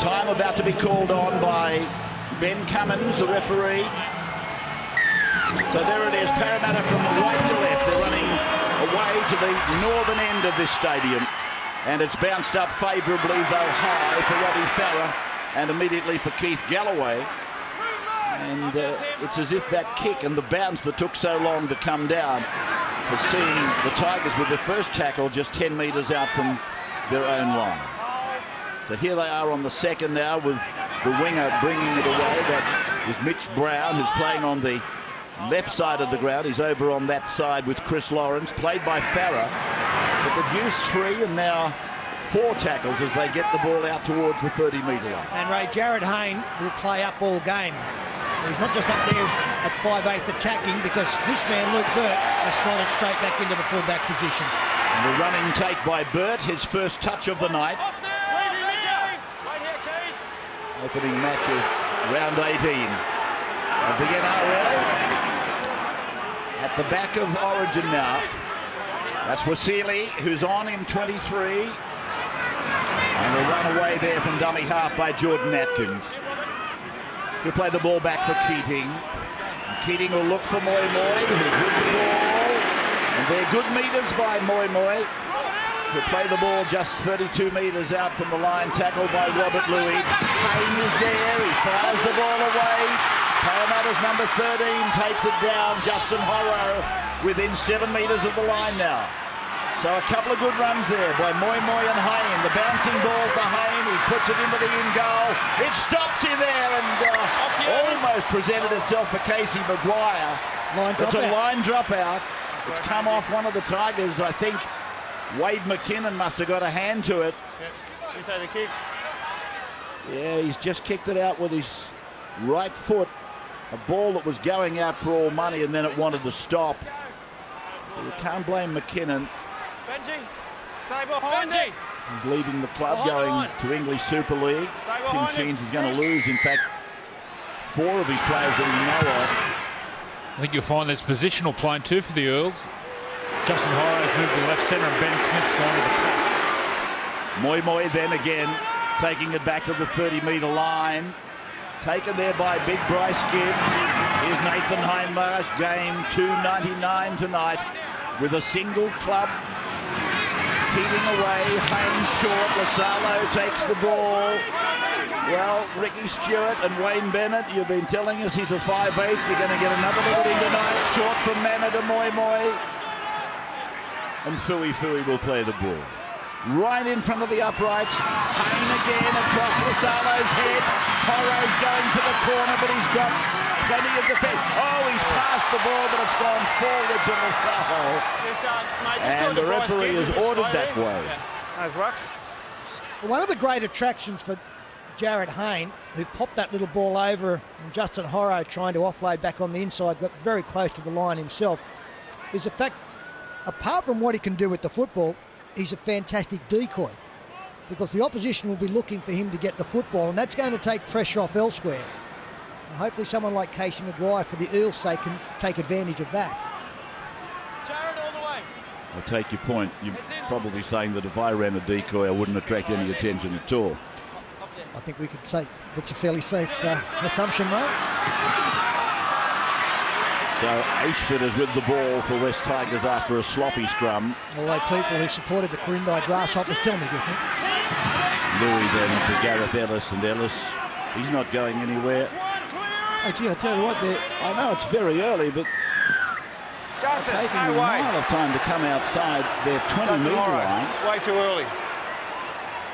Time about to be called on by Ben Cummins, the referee. So there it is, Parramatta from right to left. They're running away to the northern end of this stadium. And it's bounced up favourably, though high, for Robbie Farah and immediately for Keith Galloway. And it's as if that kick and the bounce that took so long to come down has seen the Tigers with their first tackle just 10 metres out from their own line. So here they are on the second now with the winger bringing it away. That is Mitch Brown, who's playing on the left side of the ground. He's over on that side with Chris Lawrence, played by Farah. But they've used 3 and now 4 tackles as they get the ball out towards the 30-metre line. And Ray, Jared Hayne will play up all game. He's not just up there at 5'8" attacking, because this man, Luke Burt, has slotted straight back into the fullback position. And a running take by Burt, his first touch of the night. Opening match of round 18 of the NRL. At the back of Origin now. That's Wasili, who's on in 23. And a run away there from dummy half by Jordan Atkins. He'll play the ball back for Keating. And Keating will look for Moi Moi, who's with the ball. And they're good metres by Moi Moi. He'll play the ball just 32 metres out from the line, tackled by Robert Louis. Hayne is there, he fires the ball away. Parramatta's number 13 takes it down. Justin Horrow within 7 metres of the line now. So a couple of good runs there by Moi Moi and Hayne. The bouncing ball for Hayne. He puts it into the in goal. It stops him there and almost presented itself for Casey Maguire. It's a line dropout. It's come off one of the Tigers. I think Wade McKinnon must have got a hand to it. You say the kick? Yeah, he's just kicked it out with his right foot. A ball that was going out for all money and then it wanted to stop. So you can't blame McKinnon. Benji, stay behind it. He's leaving the club, going to English Super League. Tim Sheens is going to lose, in fact, 4 of his players that we know of. I think you'll find there's positional playing too for the Eels. Justin Horrow's moved to the left centre and Ben Smith's gone to the pack. Moi Moi then again taking it back to the 30-metre line. Taken there by big Bryce Gibbs. Here's Nathan Hindmarsh, game 299 tonight with a single club. Keating away, Haynes short, Lasalo takes the ball. Well, Ricky Stewart and Wayne Bennett, you've been telling us he's a 5'8". You're going to get another look at him tonight. Short from Mana to Moi Moi. And Fui will play the ball. Right in front of the uprights. Hayne again across Lasalo's head. Porro's going for the corner, but he's got plenty of defence. Oh, he's passed the ball, but it's gone forward to Lasalo. And the referee has ordered that way. Those rucks. One of the great attractions for Jared Hayne, who popped that little ball over, and Justin Horrow trying to offload back on the inside, got very close to the line himself, is the fact, apart from what he can do with the football, he's a fantastic decoy, because the opposition will be looking for him to get the football, and that's going to take pressure off elsewhere. And hopefully someone like Casey Maguire, for the Eels' sake, can take advantage of that. Jared, all the way. I take your point. You're probably saying that if I ran a decoy, I wouldn't attract any attention at all. I think we could say that's a fairly safe assumption, Ray. So Ashford is with the ball for West Tigers after a sloppy scrum. Although people who supported the Quirindi Grasshoppers tell me different. Louis then for Gareth Ellis, and Ellis, he's not going anywhere. Oh, gee, I tell you what, I know it's very early, but Justin, taking no a way. mile of time to come outside their 20-metre line. Way too early.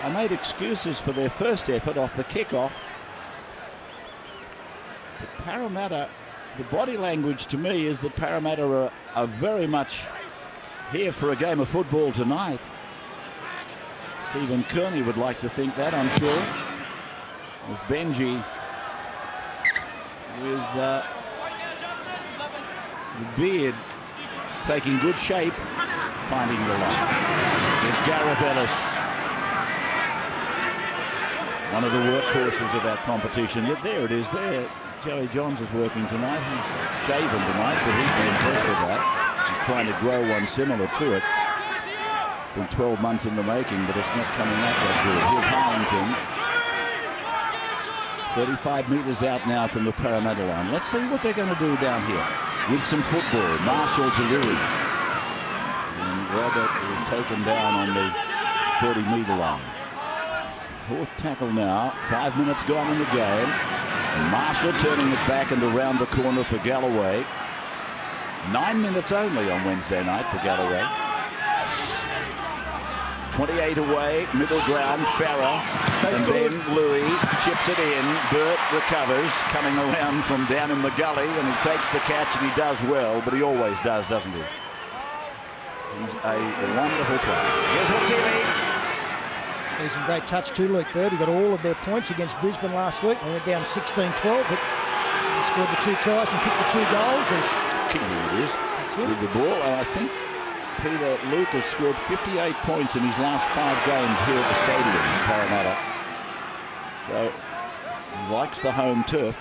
I made excuses for their first effort off the kickoff. But Parramatta, the body language to me is that Parramatta are very much here for a game of football tonight. Stephen Kearney would like to think that, I'm sure. With Benji with the beard taking good shape, finding the line. There's Gareth Ellis, one of the workhorses of our competition. Yet there it is there. Joey Johns is working tonight. He's shaven tonight, but he'd be impressed with that. He's trying to grow one similar to it. Been 12 months in the making, but it's not coming out that good. Here's Harrington. 35 metres out now from the Parramatta line. Let's see what they're going to do down here with some football. Marshall to Louis. And Robert is taken down on the 30-metre line. Fourth tackle now. 5 minutes gone in the game. And Marshall turning it back and around the corner for Galloway. 9 minutes only on Wednesday night for Galloway. 28 away, middle ground, Farah, and then Louis chips it in. Burt recovers, coming around from down in the gully, and he takes the catch, and he does well, but he always does, doesn't he? He's a wonderful player. Here's Wasili. He's in great touch too, Luke Bird. He got all of their points against Brisbane last week. They went down 16-12, but he scored the 2 tries and kicked the 2 goals. It is with the ball, and I think Peter Lucas scored 58 points in his last 5 games here at the stadium in Parramatta. So he likes the home turf.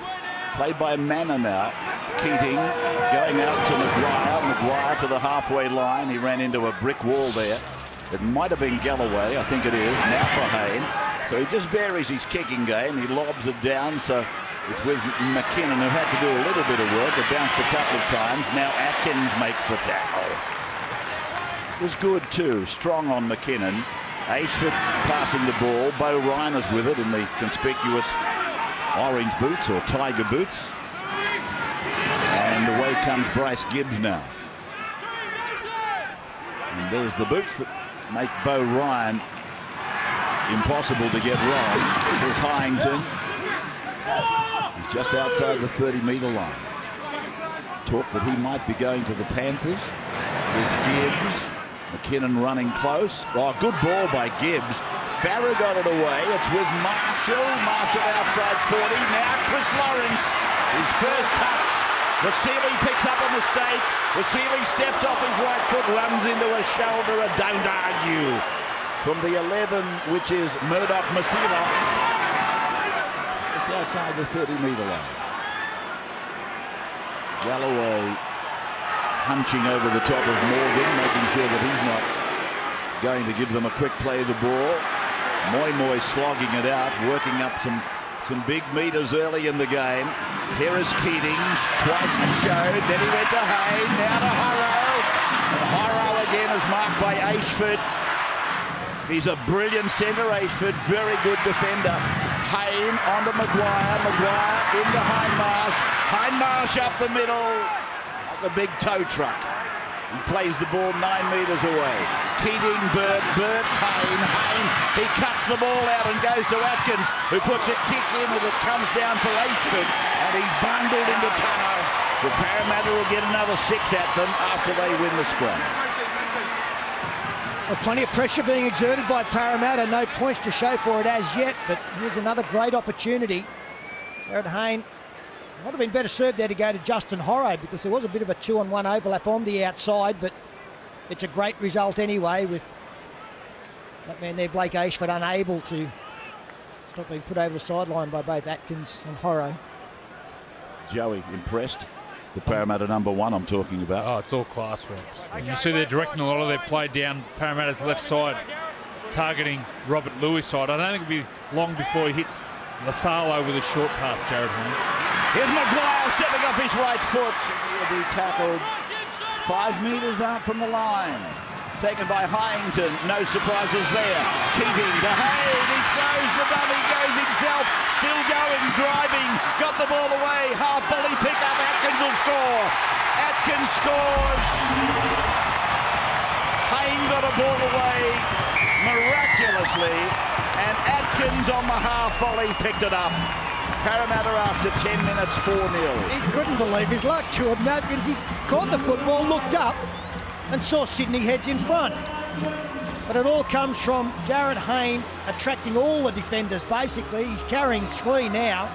Played by Manor now. Keating going out to Maguire. Maguire to the halfway line. He ran into a brick wall there. It might have been Galloway, I think it is. Now for Hayne. So he just varies his kicking game. He lobs it down, so it's with McKinnon, who had to do a little bit of work. It bounced a couple of times. Now Atkins makes the tackle. It was good too. Strong on McKinnon. Ashford passing the ball. Bo Ryan is with it in the conspicuous orange boots or tiger boots. And away comes Bryce Gibbs now. And there's the boots that make Bo Ryan impossible to get wrong. Here's Harrington. He's just outside the 30-metre line. Talk that he might be going to the Panthers. There's Gibbs. McKinnon running close. Oh, good ball by Gibbs. Farah got it away. It's with Marshall. Marshall outside 40. Now Chris Lawrence. His first touch. Wasili picks up a mistake. Wasili steps off his right foot, runs into a shoulder. Don't argue. From the 11, which is Murdoch Masila. Just outside the 30-metre line. Galloway hunching over the top of Morgan, making sure that he's not going to give them a quick play of the ball. Moy slogging it out, working up some big meters early in the game. Here is Keating, twice he showed, then he went to Hayne, now to Horrow. And Horrow again is marked by Ashford. He's a brilliant centre, Ashford, very good defender. Hayne onto Maguire, Maguire into Hindmarsh. Hindmarsh up the middle. The big tow truck. He plays the ball 9 metres away. Keating, Burt, Hayne. He cuts the ball out and goes to Atkins, who puts a kick in and it comes down for Ashford, and he's bundled into tunnel. So Parramatta will get another 6 at them after they win the scrum. Well, plenty of pressure being exerted by Parramatta. No points to show for it as yet, but here's another great opportunity. Jared Hayne might have been better served there to go to Justin Horrow, because there was a bit of a 2-on-1 overlap on the outside, but it's a great result anyway, with that man there, Blake Ashford, unable to stop being put over the sideline by both Atkins and Horrow. Joey, impressed? The Parramatta number 1 I'm talking about. Oh, it's all classrooms. And you see they're directing a lot of their play down Parramatta's left side, targeting Robert Lewis' side. I don't think it'll be long before he hits Lasalo with a short pass, Jared Hayne. Here's Maguire stepping off his right foot. He'll be tackled 5 metres out from the line. Taken by Harrington. No surprises there. Keating to Hayne. He throws the dummy, goes himself. Still going, driving. Got the ball away. Half volley pick up. Atkins will score. Atkins scores. Hayne got a ball away miraculously. And Atkins on the half volley picked it up. Parramatta after 10 minutes, 4-0. He couldn't believe his luck, Jordan Atkins. He caught the football, looked up, and saw Sydney heads in front. But it all comes from Jared Hayne attracting all the defenders, basically. He's carrying 3 now,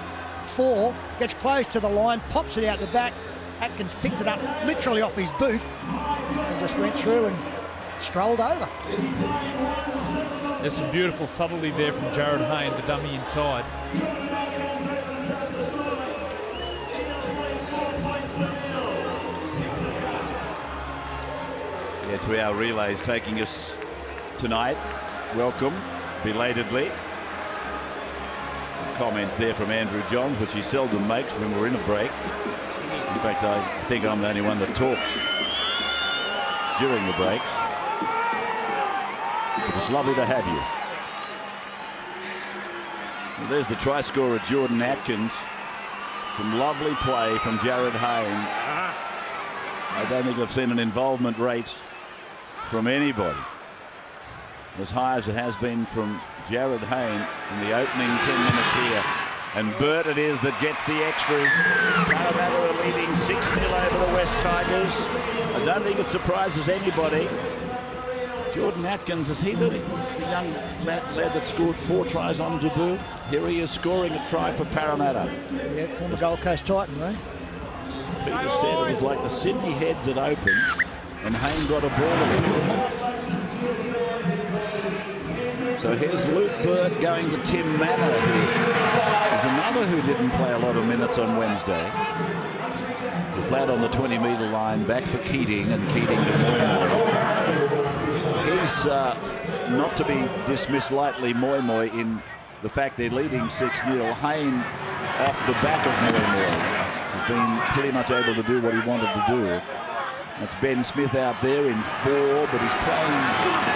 4, gets close to the line, pops it out the back. Atkins picks it up literally off his boot and just went through and strolled over. There's some beautiful subtlety there from Jared Hayne, the dummy inside. Yeah, to our relays, taking us tonight. Welcome, belatedly. Comments there from Andrew Johns, which he seldom makes when we're in a break. In fact, I think I'm the only one that talks during the breaks. But it's lovely to have you. Well, there's the try scorer, Jordan Atkins. Some lovely play from Jared Hayne. I don't think I've seen an involvement rate from anybody as high as it has been from Jared Hayne in the opening 10 minutes here. And Burt it is that gets the extras. Parramatta are leading 6-0 over the West Tigers. I don't think it surprises anybody. Jordan Atkins, is he the young lad that scored 4 tries on debut? Here he is scoring a try for Parramatta. Yeah, former Gold Coast Titan, right? Peter said it was like the Sydney Heads had opened and Hayne got a ball in it. So here's Luke Burt going to Tim Manor, who is another who didn't play a lot of minutes on Wednesday. He played on the 20-metre line, back for Keating, and Keating to Moy. He's not to be dismissed lightly, Moy, in the fact they're leading 6-0. Hayne off the back of Moy has been pretty much able to do what he wanted to do. That's Ben Smith out there in 4, but he's playing...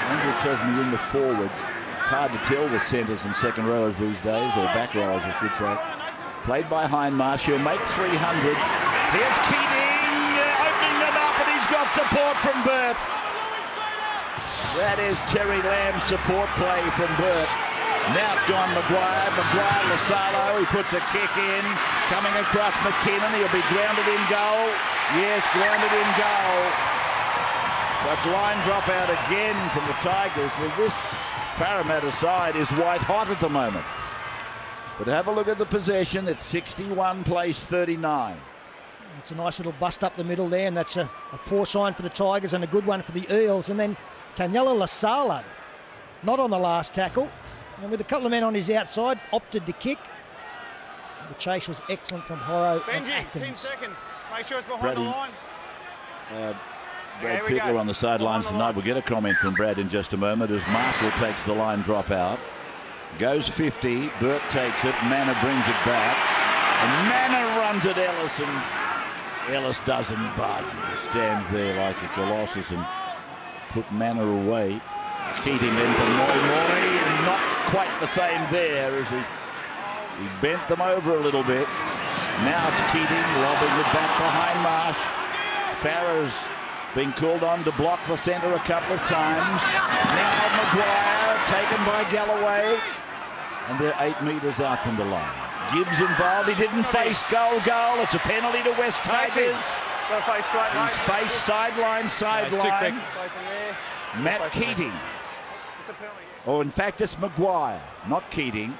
Andrew tells me in the forwards. Hard to tell the centres and second rowers these days, or back rowers I should say. Played by Hindmarsh, he'll make 300. Here's Keating opening them up, and he's got support from Burt. That is Terry Lamb's support play from Burt. Now it's gone Maguire, Lasalo, he puts a kick in, coming across McKinnon, he'll be grounded in goal. Yes, grounded in goal. That's line drop out again from the Tigers. Well, this Parramatta side is white hot at the moment. But have a look at the possession. It's 61 plays 39. It's a nice little bust up the middle there, and that's a poor sign for the Tigers and a good one for the Eels. And then Taniela Lasalo, not on the last tackle, and with a couple of men on his outside, opted to kick. The chase was excellent from Horo and Atkins. 10 seconds. Make sure it's behind the line. Brad Fittler on the sidelines tonight. We'll get a comment from Brad in just a moment as Marshall takes the line drop out. Goes 50. Burt takes it. Manor brings it back. And Manor runs at Ellis, and Ellis doesn't budge. He just stands there like a colossus and put Manor away. Keating then for Moy, and not quite the same there as he bent them over a little bit. Now it's Keating lobbing it back for Hindmarsh. Farrer's been called on to block the centre a couple of times. Now Maguire taken by Galloway, and they're 8 metres out from the line. Gibbs involved. He didn't face goal. It's a penalty to West Tigers. Got to face straight. He's faced sideline. Matt Keating. It's a penalty. Oh, in fact, it's Maguire, not Keating.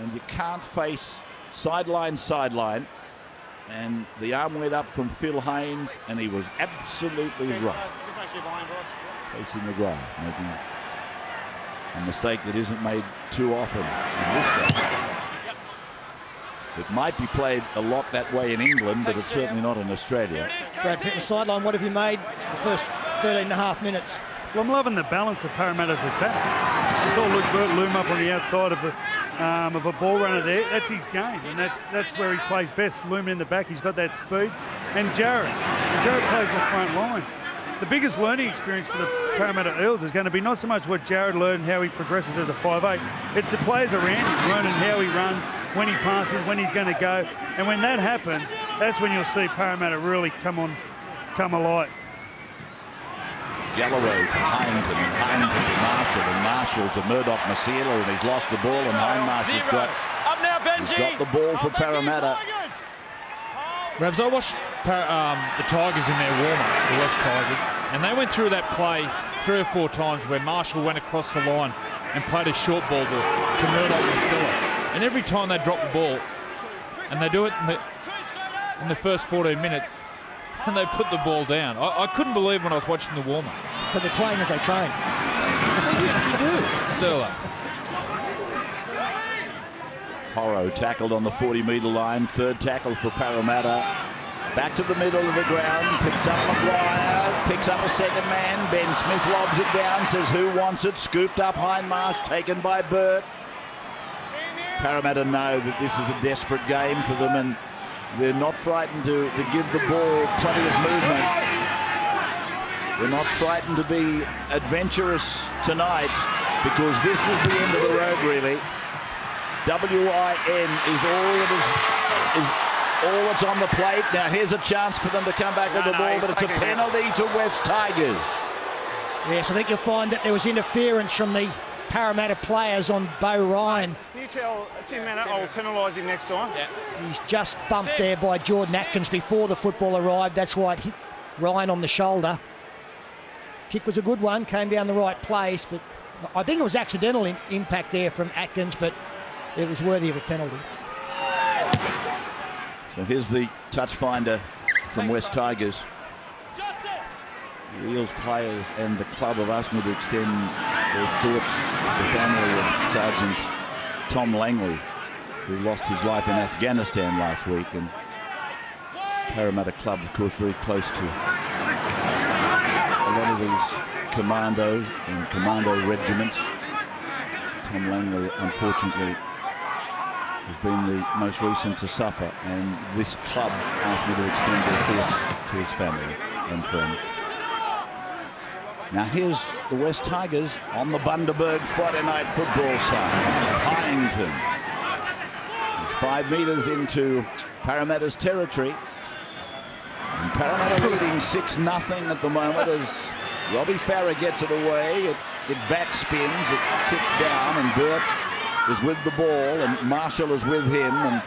And you can't face sideline. And the arm went up from Phil Haynes, and he was absolutely right. Just make sure you're behind, Ross. Facing Maguire, making a mistake that isn't made too often in this game. It might be played a lot that way in England, but it's certainly not in Australia. Brad Fittler sideline, what have you made the first 13 and a half minutes? Well, I'm loving the balance of Parramatta's attack. I saw Luke Burt loom up on the outside of a ball runner there. That's his game, and that's where he plays best, looming in the back. He's got that speed. And Jared plays the front line. The biggest learning experience for the Parramatta Eels is going to be not so much what Jared learned, how he progresses as a 5'8". It's the players around him learning how he runs, when he passes, when he's going to go. And when that happens, that's when you'll see Parramatta really come alive. Galloway to Hindmarsh, and Hindmarsh to Marshall, and Marshall to Murdoch-Masila, and he's lost the ball, and Hindmarsh has got the ball for Parramatta. Rabs, I watched the Tigers in their warm-up, the West Tigers, and they went through that play 3 or 4 times where Marshall went across the line and played a short ball to Murdoch-Masila. And every time they drop the ball, and they do it in the first 14 minutes, and they put the ball down. I couldn't believe when I was watching the warm-up. So they're playing as they train. You do. Still up. Horo tackled on the 40-metre line. Third tackle for Parramatta. Back to the middle of the ground. Picks up Maguire. picks up a second man. Ben Smith lobs it down, says who wants it? Scooped up Hindmarsh, taken by Burt. Parramatta know that this is a desperate game for them, and they're not frightened to give the ball plenty of movement. They're not frightened to be adventurous tonight, because this is the end of the road, really. WIN is all that's on the plate. Now here's a chance for them to come back with the ball, but it's a penalty to West Tigers. Yes, I think you'll find that there was interference from the Parramatta players on Bo Ryan. Can you tell Tim Manor I'll penalise him next time? Yeah. He's just bumped there by Jordan Atkins before the football arrived. That's why it hit Ryan on the shoulder. Kick was a good one, came down the right place, but I think it was accidental impact there from Atkins, but it was worthy of a penalty. So here's the touch finder from West Tigers. The Eels players and the club have asked me to extend their thoughts to the family of Sergeant Tom Langley, who lost his life in Afghanistan last week, and Parramatta club, of course, very close to a lot of these commando and commando regiments. Tom Langley, unfortunately, has been the most recent to suffer, and this club asked me to extend their thoughts to his family and friends. Now here's the West Tigers on the Bundaberg Friday night football side. Hyington. He's 5 metres into Parramatta's territory. And Parramatta leading 6-0 at the moment as Robbie Farah gets it away. It backspins, it sits down, and Burt is with the ball, and Marshall is with him, and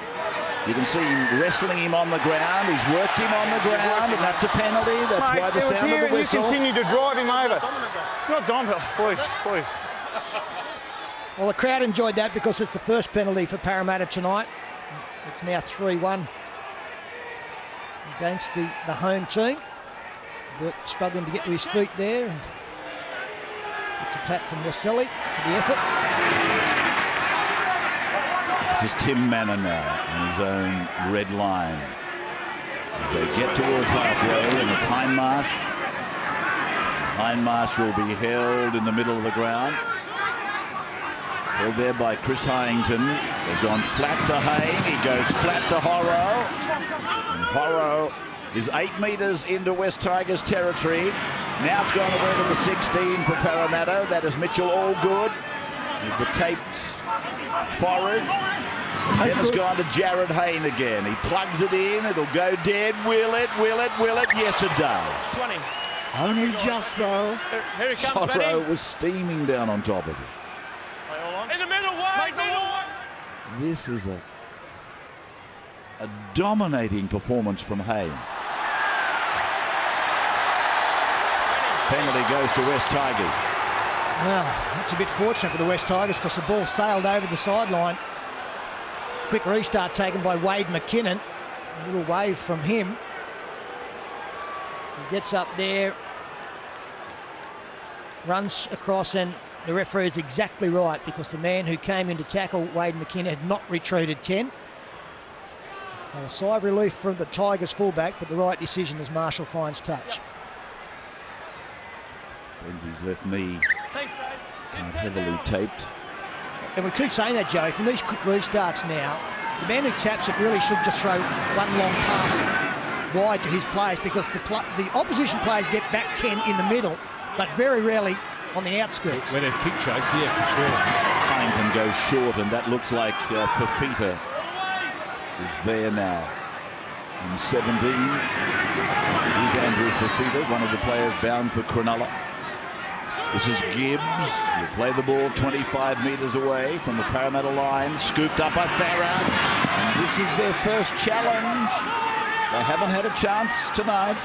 you can see him wrestling him on the ground. He's worked him on the ground, and that's a penalty. That's why the sound of the whistle. You continue to drive him over. It's not Domville, please. Well, the crowd enjoyed that because it's the first penalty for Parramatta tonight. It's now 3-1 against the home team. Burt struggling to get to his feet there, and it's a tap from Waselli for the effort. This is Tim Manor now on his own red line. As they get towards halfway, and it's Hindmarsh. Hindmarsh will be held in the middle of the ground. Held there by Chris Hyington. They've gone flat to Hayne. He goes flat to Horrow. And Horrow is 8 metres into West Tigers territory. Now it's gone away to the 16 for Parramatta. That is Mitchell Allgood with the taped forward. Then it's gone to Jared Hayne again. He plugs it in. It'll go dead. Will it? Yes, it does. 20. Only just, though. Here he comes, Horrow was steaming down on top of it. In the middle, wide, middle. This is a dominating performance from Hayne. Penalty goes to West Tigers. Well, that's a bit fortunate for the West Tigers because the ball sailed over the sideline. Quick restart taken by Wade McKinnon. A little wave from him. He gets up there, runs across, and the referee is exactly right because the man who came in to tackle Wade McKinnon had not retreated 10. So a sigh of relief from the Tigers fullback, but the right decision as Marshall finds touch. Benji's left knee heavily taped. And we keep saying that, Joe, from these quick restarts now, the man who taps it really should just throw one long pass wide to his players because the opposition players get back 10 in the middle, but very rarely on the outskirts. Where they've kick chase, yeah, for sure. Hyington goes short, and that looks like Fafita is there now. In 17, it is Andrew Fafita, one of the players bound for Cronulla. This is Gibbs. He'll play the ball 25 metres away from the Parramatta line. Scooped up by Farah. And this is their first challenge. They haven't had a chance tonight.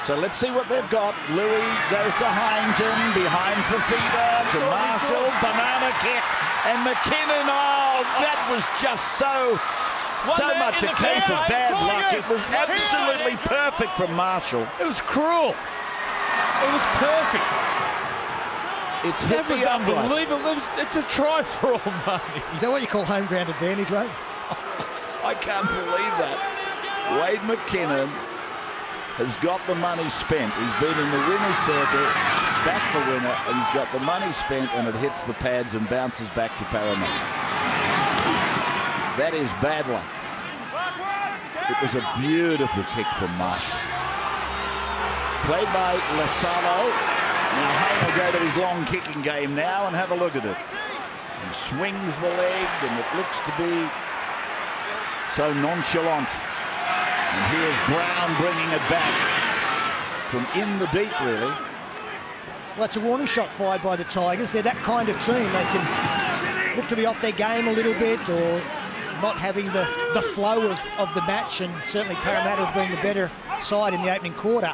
So let's see what they've got. Louis goes to Hyington. Behind Fafita to Marshall. Banana kick. And McKinnon. Oh, that was just so much a case of bad luck. It was absolutely perfect from Marshall. It was cruel. It was perfect. It's hit That was the upright. unbelievable. It's a try for all money. Is that what you call home ground advantage, Ray? I can't believe that. Wade McKinnon has got the money spent. He's been in the winner's circle, back the winner, and he's got the money spent, and it hits the pads and bounces back to Parramatta. That is bad luck. It was a beautiful kick from Marshall. Played by Lasalo. Now Hayne will go to his long kicking game now and have a look at it. He swings the leg, and it looks to be so nonchalant. And here's Brown bringing it back from in the deep, really. Well, that's a warning shot fired by the Tigers. They're that kind of team. They can look to be off their game a little bit, or not having the flow of the match, and certainly Parramatta have been the better side in the opening quarter.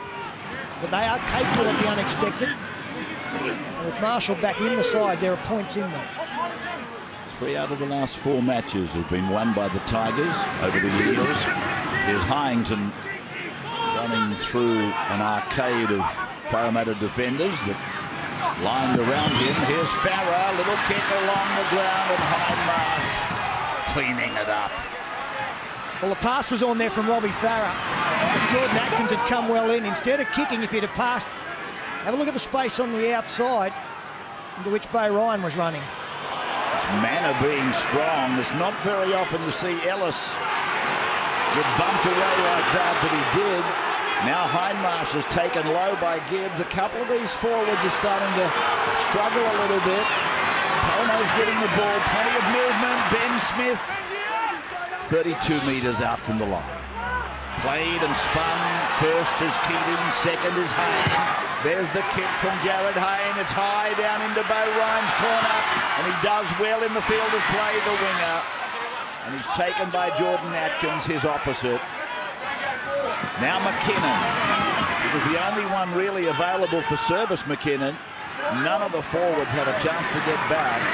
But they are capable of the unexpected. And with Marshall back in the side, there are points in them. 3 out of the last 4 matches have been won by the Tigers over the Eels. Here's Hyington running through an arcade of Parramatta defenders that lined around him. Here's Farah, a little kick along the ground, and Hindmarsh cleaning it up. Well, the pass was on there from Robbie Farah. If Jordan Atkins had come well in, instead of kicking, if he'd have passed, have a look at the space on the outside into which Beau Ryan was running. It's Manor being strong. It's not very often to see Ellis get bumped away like that, but he did. Now Hindmarsh is taken low by Gibbs. A couple of these forwards are starting to struggle a little bit. Parramatta's getting the ball. Plenty of movement. Ben Smith, 32 metres out from the line. Played and spun. First is Keating, second is Hayne. There's the kick from Jared Hayne. It's high down into Beau Ryan's corner, and he does well in the field of play, the winger. And he's taken by Jordan Atkins, his opposite. Now McKinnon. He was the only one really available for service, McKinnon. None of the forwards had a chance to get back.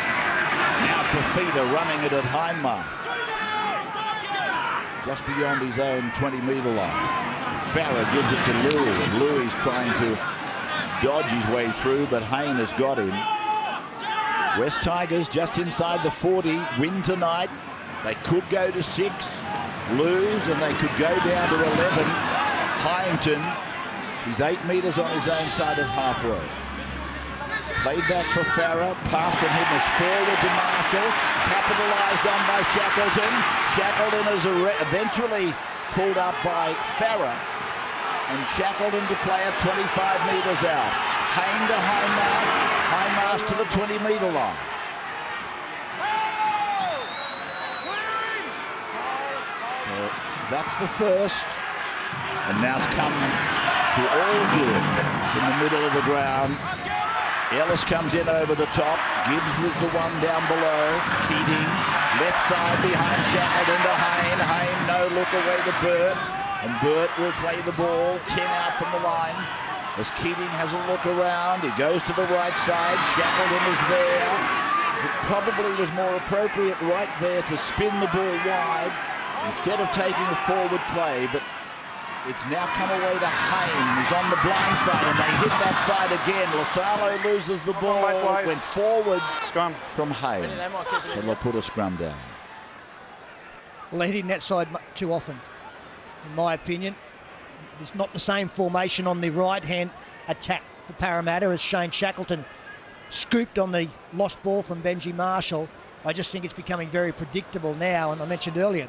Now Fafita running it at Hindmarsh, just beyond his own 20-metre line. Farah gives it to Louis, and Louis trying to dodge his way through, but Hayne has got him. West Tigers just inside the 40, win tonight. They could go to 6, lose, and they could go down to 11. Hyington, he's 8 metres on his own side of half row. Played back for Farah, passed from him as forward to Marshall, capitalised on by Shackleton. Shackleton is eventually pulled up by Farah, and Shackleton to play at 25 metres out. Hayne to Hindmarsh, Hindmarsh to the 20-metre line. So that's the first, and now it's come to all good. It's in the middle of the ground. Ellis comes in over the top. Gibbs was the one down below. Keating, left side behind Shackleton to Hayne. Hayne, no look away to Burt. And Burt will play the ball. 10 out from the line. As Keating has a look around, he goes to the right side. Shackleton is there. It probably was more appropriate right there to spin the ball wide instead of taking a forward play. But it's now come away to Hayne, who's on the blind side, and they hit that side again. Lasalo loses the ball. It went forward Scrum from Hayne. So they'll put a scrum down. Well, they're hitting that side too often, in my opinion. It's not the same formation on the right-hand attack for Parramatta as Shane Shackleton scooped on the lost ball from Benji Marshall. I just think it's becoming very predictable now, and I mentioned earlier,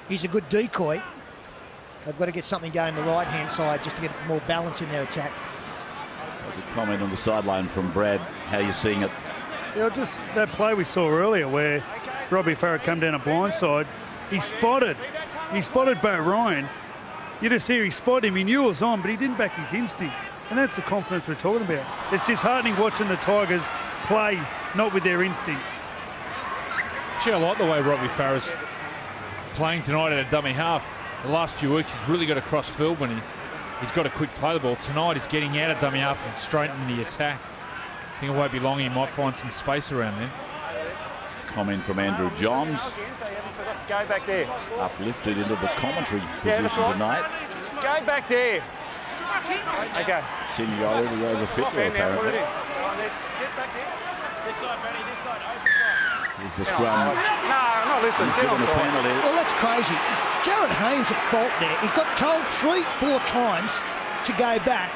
he's a good decoy. They've got to get something going the right-hand side just to get more balance in their attack. A good comment on the sideline from Brad. How are you seeing it? Yeah, just that play we saw earlier where Robbie Farah come down a blind side. He spotted Beau Ryan. You just hear he spotted him. He knew it was on, but he didn't back his instinct. And that's the confidence we're talking about. It's disheartening watching the Tigers play not with their instinct. Actually, I like the way Robbie Farah's playing tonight at a dummy half. The last few weeks he's really got to cross field when he's got a quick play the ball. Tonight he's getting out of dummy half and straight into the attack. I think it won't be long, he might find some space around there. Comment from Andrew Johns. Go back there. Uplifted into the commentary position tonight. Go back there. Okay. Seniority over Fittler, apparently. Get back there. This side, Benny, this side. Open side. Here's the scrum. No, listen. He's given a penalty. Well, that's crazy. Jared Hayne's at fault there. He got told 3-4 times to go back.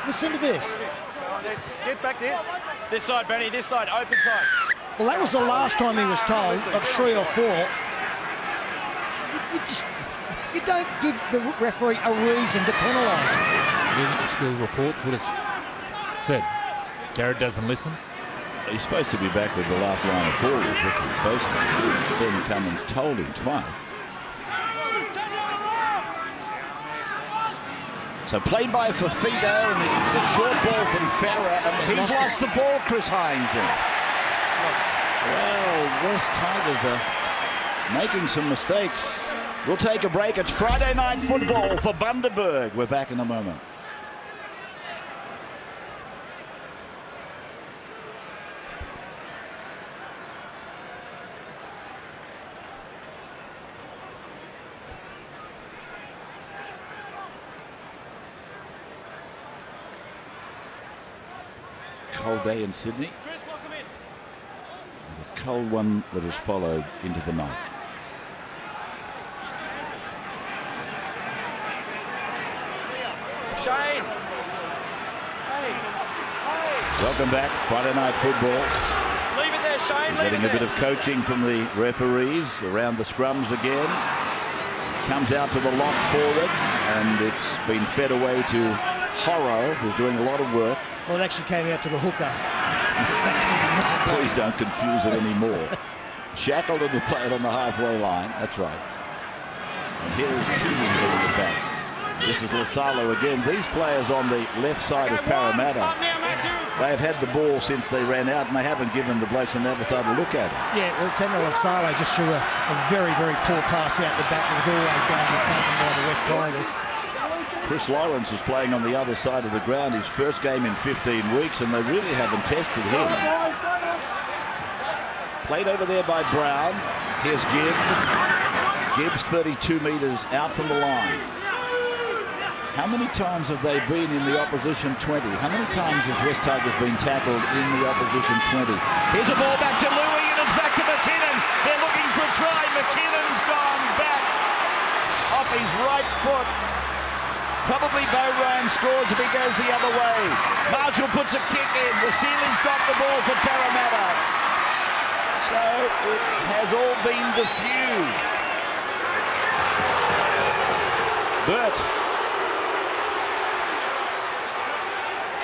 Listen to this. Get back there. This side, Benny. This side. Open side. Well, that was the last time he was told of 3 or 4. You don't give the referee a reason to penalise. The skill report would have said Jared doesn't listen. He's supposed to be back with the last line of forward. That's what he's supposed to be. Ben Cummins told him twice. So played by Fafita, and it's a short ball from Farah, and he's lost the ball, Chris Hyington. Well, West Tigers are making some mistakes. We'll take a break. It's Friday night football for Bundaberg. We're back in a moment. Cold day in Sydney. And a cold one that has followed into the night. Shane. Welcome back, Friday night football. Leave it there, Shane. Getting a bit of coaching from the referees around the scrums again. Comes out to the lock forward, and it's been fed away to Horro, who's doing a lot of work. Well, it actually came out to the hooker. Please don't confuse it anymore. Shackleton will play it on the halfway line. That's right. And here is Keegan getting it back. This is Lasalo again. These players on the left side of Parramatta, they have had the ball since they ran out, and they haven't given the blokes on the other side a look at it. Yeah, well, Tender Lasalo just threw a very, very poor pass out the back that was always going to be taken by the West Tigers. Chris Lawrence is playing on the other side of the ground, his first game in 15 weeks, and they really haven't tested him. Played over there by Brown. Here's Gibbs. Gibbs 32 metres out from the line. How many times have they been in the opposition 20? How many times has West Tigers been tackled in the opposition 20? Here's a ball back to Louis, and it's back to McKinnon. They're looking for a try. McKinnon's gone back off his right foot. Probably Bo Ryan scores if he goes the other way. Marshall puts a kick in. Wasili's got the ball for Parramatta. So it has all been diffused. Burt.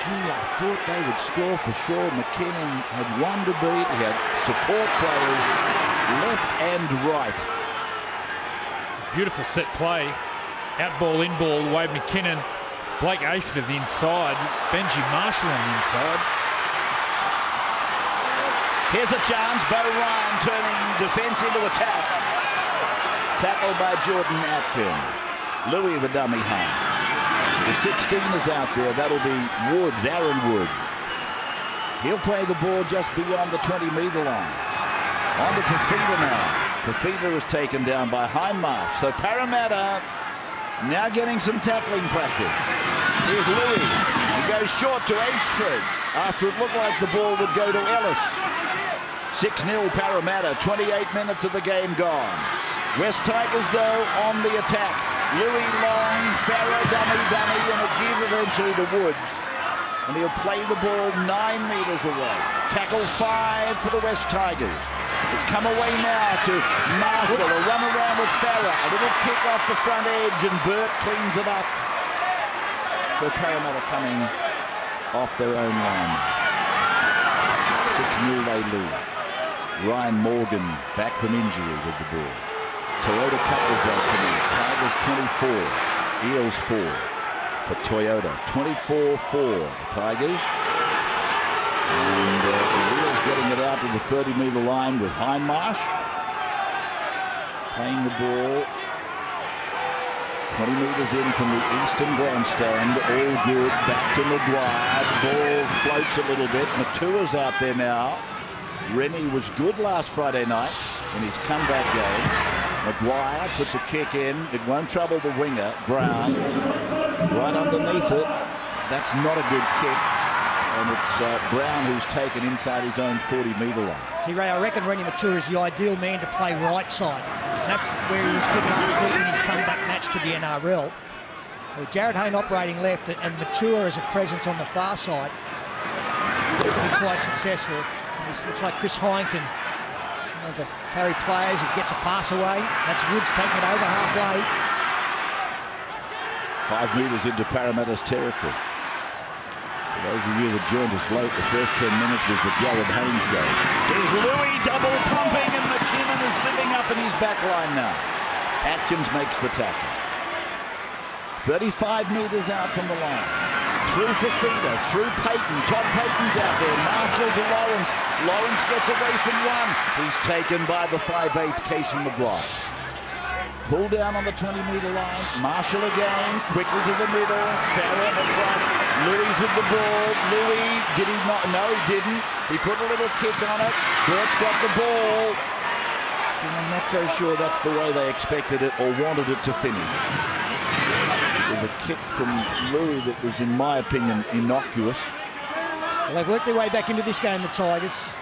Gee, I thought they would score for sure. McKinnon had one to beat. He had support players left and right. Beautiful set play. Out ball, in ball, Wade McKinnon, Blake Ayford to the inside, Benji Marshall on the inside. Here's a chance, Bo Ryan turning defence into attack. Tackled by Jordan Atkins. Louis the dummy home. The 16 is out there, that'll be Woods, Aaron Woods. He'll play the ball just beyond the 20-metre line. On to Fafita now. Fafita is taken down by Hindmarsh. So Parramatta now getting some tackling practice. Here's Louis. He goes short to Ashford after it looked like the ball would go to Ellis. 6-0 Parramatta, 28 minutes of the game gone. West Tigers, though, on the attack. Louis long, Farah dummy, and a give eventually to Woods. And he'll play the ball 9 metres away. Tackle 5 for the West Tigers. It's come away now to Marshall. A run around with Farah. A little kick off the front edge, and Burt cleans it up. So Parramatta coming off their own line. 6-0 they lead. Ryan Morgan back from injury with the ball. Toyota Cup result tonight. Tigers 24, Eels 4 for Toyota. 24-4 the Tigers. And the Eels getting it out to the 30-metre line with Hindmarsh. Playing the ball 20 metres in from the eastern grandstand. All good. Back to Maguire. The ball floats a little bit. Matua's out there now. Rennie was good last Friday night in his comeback game. Maguire puts a kick in. It won't trouble the winger, Brown. Right underneath it. That's not a good kick. And it's Brown who's taken inside his own 40-metre line. See, Ray, I reckon Rennie Matua is the ideal man to play right side. And that's where he was good last week in his comeback match to the NRL. With Jared Hayne operating left and Mature as a presence on the far side, he's been quite successful. It looks like Chris Hyington, one of the carry players, he gets a pass away. That's Woods taking it over halfway. 5 metres into Parramatta's territory. For those of you that joined us late, the first 10 minutes was the Jared Hayne show. There's Louis double pumping, and McKinnon is living up in his back line now. Atkins makes the tackle. 35 metres out from the line. Through for Fafita, through Payton. Todd Payton's out there. Marshall to Lawrence. Lawrence gets away from one. He's taken by the 5'8" Casey McGrath. Pull down on the 20-metre line. Marshall again, quickly to the middle. Farrell across. Louis with the ball. Louis, did he not? No, he didn't. He put a little kick on it. Bert's got the ball. And I'm not so sure that's the way they expected it or wanted it to finish. With a kick from Louis that was, in my opinion, innocuous. Well, they've worked their way back into this game, the Tigers.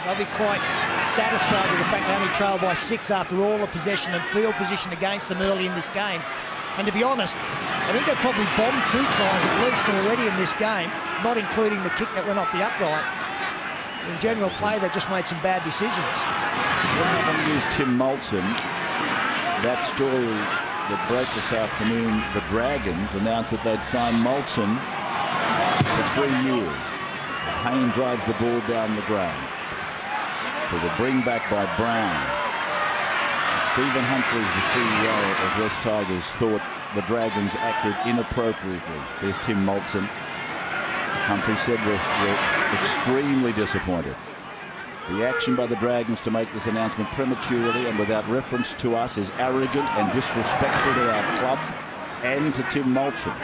They'll be quite satisfied with the fact they only trailed by 6 after all the possession and field position against them early in this game. And to be honest, I think they've probably bombed 2 tries at least already in this game, not including the kick that went off the upright. In general play, they've just made some bad decisions. What happened is Tim Moulton, that story that broke this afternoon, the Dragons announced that they'd signed Moulton for 3 years. As Hayne drives the ball down the ground. For the bring back by Brown. Stephen Humphries, the CEO of West Tigers, thought the Dragons acted inappropriately. There's Tim Moulton. Humphries said we're extremely disappointed. The action by the Dragons to make this announcement prematurely and without reference to us is arrogant and disrespectful to our club and to Tim Moulton.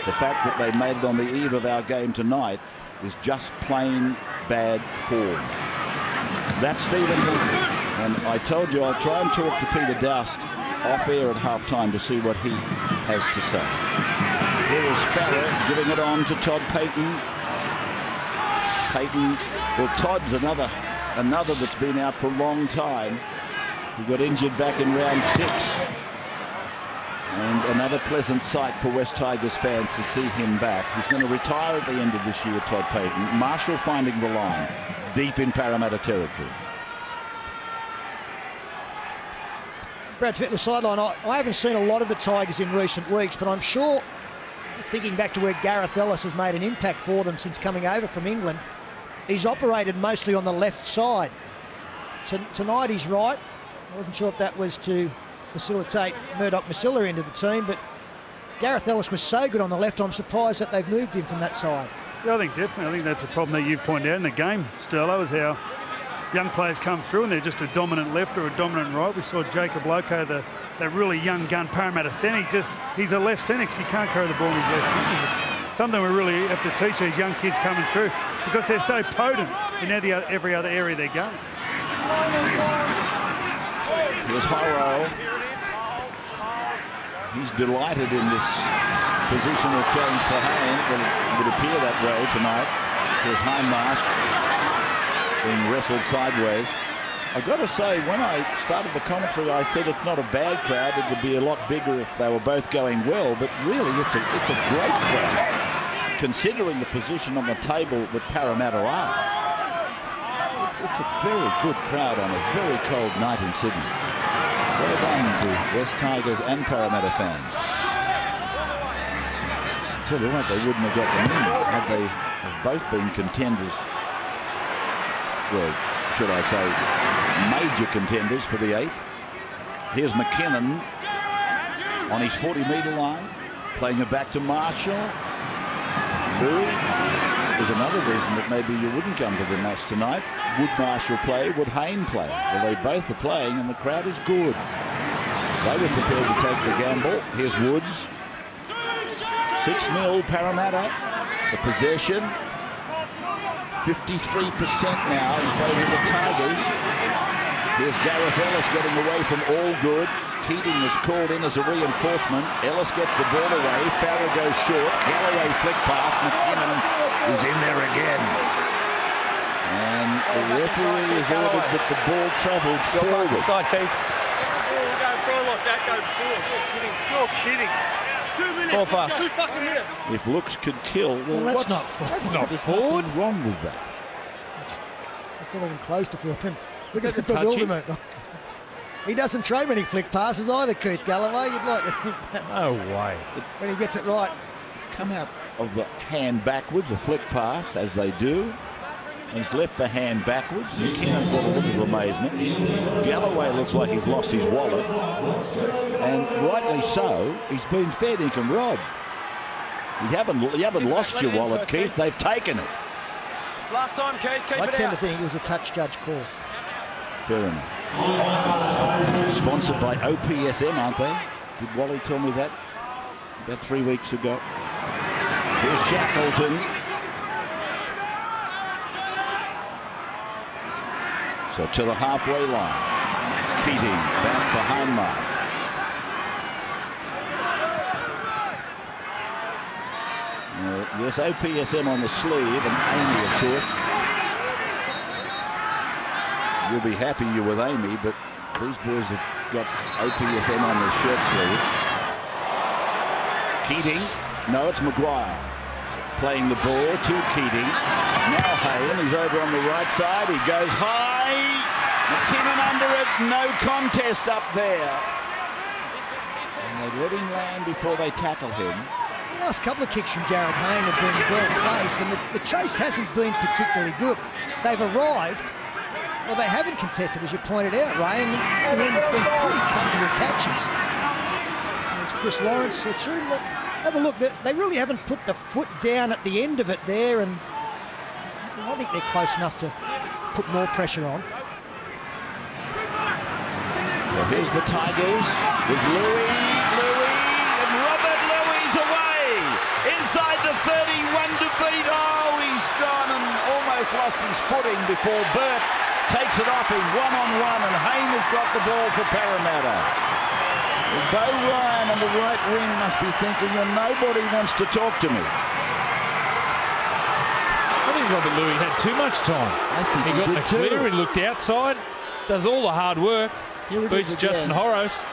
The fact that they made it on the eve of our game tonight is just plain bad form. That's Stephen Humphries. And I told you I'll try and talk to Peter Doust off air at halftime to see what he has to say. Here is Farrell giving it on to Todd Payton. Payton, well, Todd's another that's been out for a long time. He got injured back in round 6. And another pleasant sight for West Tigers fans to see him back. He's going to retire at the end of this year, Todd Payton. Marshall finding the line deep in Parramatta territory. Brad Fittler sideline. I haven't seen a lot of the Tigers in recent weeks, but I'm sure, just thinking back to where Gareth Ellis has made an impact for them since coming over from England, he's operated mostly on the left side. Tonight he's right. I wasn't sure if that was to facilitate Murdoch-Masila into the team, but Gareth Ellis was so good on the left, I'm surprised that they've moved him from that side. Yeah, I think definitely. I think that's a problem that you've pointed out in the game, Sterlo, is how young players come through and they're just a dominant left or a dominant right. We saw Jacob Loco, that really young gun Parramatta centre. He's a left centre because he can't carry the ball in his left hand. It's something we really have to teach these young kids coming through because they're so potent in every other area they're going. Here's Horo. He's delighted in this positional change for Hayne. It would appear that way tonight. Here's Hindmarsh being wrestled sideways. I've got to say, when I started the commentary, I said it's not a bad crowd. It would be a lot bigger if they were both going well. But really, it's a great crowd, considering the position on the table that Parramatta are. It's a very good crowd on a very cold night in Sydney. Well done to West Tigers and Parramatta fans. I tell you what, they wouldn't have got them in had they have both been contenders. Well, should I say major contenders for the 8. Here's McKinnon on his 40-metre line, playing it back to Marshall. Louis is another reason that maybe you wouldn't come to the match tonight. Would Marshall play? Would Hayne play? Well, they both are playing, and the crowd is good. They were prepared to take the gamble. Here's Woods. 6-0 Parramatta. The possession. 53% now in favour of the Tigers. Here's Gareth Ellis getting away from Allgood. Keating was called in as a reinforcement. Ellis gets the ball away. Farrell goes short. Galloway flick pass. McKinnon is in there again. And the referee has ordered that the ball travelled forward. Side, Keith. throw like that, go forward. You're kidding. 2 minutes. 4 pass. 2 fucking minutes. If looks could kill, well, that's not forward. That's not there's forward. nothing wrong with that. It's not even close to forward. Look Is at that the a touchy? bewilderment. He doesn't throw many flick passes either, Keith Galloway. You'd like to think that No way. when he gets it right. Come out of the hand backwards, a flick pass, as they do. And it's left the hand backwards. McKinnon's got a look of amazement. Galloway looks like he's lost his wallet. And rightly so, he's been fed ink and robbed. You haven't lost your wallet, Keith. They've taken it. Last time, Keith, keep I it tend out. to think it was a touch judge call. Fair enough. Sponsored by OPSM, aren't they? Did Wally tell me that about 3 weeks ago? Here's Shackleton. So to the halfway line. Keating back for Heinmark. Yes, OPSM on the sleeve, and Amy, of course. You'll be happy you're with Amy, but these boys have got OPSM on their shirt sleeves. Keating. No, it's Maguire. Playing the ball to Keating. Now Hayden, he's over on the right side. He goes high. McKinnon under it. No contest up there. And they let him land before they tackle him. The last couple of kicks from Jared Hayne have been well placed, and the chase hasn't been particularly good. They've arrived. Well, they haven't contested, as you pointed out, Ray, and in the end, it's been pretty comfortable catches. There's Chris Lawrence. Have a look. They really haven't put the foot down at the end of it there, and I think they're close enough to put more pressure on. So here's the Tigers. There's Louis, and Robert Louis away. Inside the 31 to beat. Oh, he's gone and almost lost his footing before Burt takes it off him one-on-one, and Hayne has got the ball for Parramatta. Well, Bo Ryan on the right wing must be thinking, well, nobody wants to talk to me. I think Robert Louis had too much time. I think He got did the clear, too. he looked outside, does all the hard work, Here it beats is again. Justin Horos.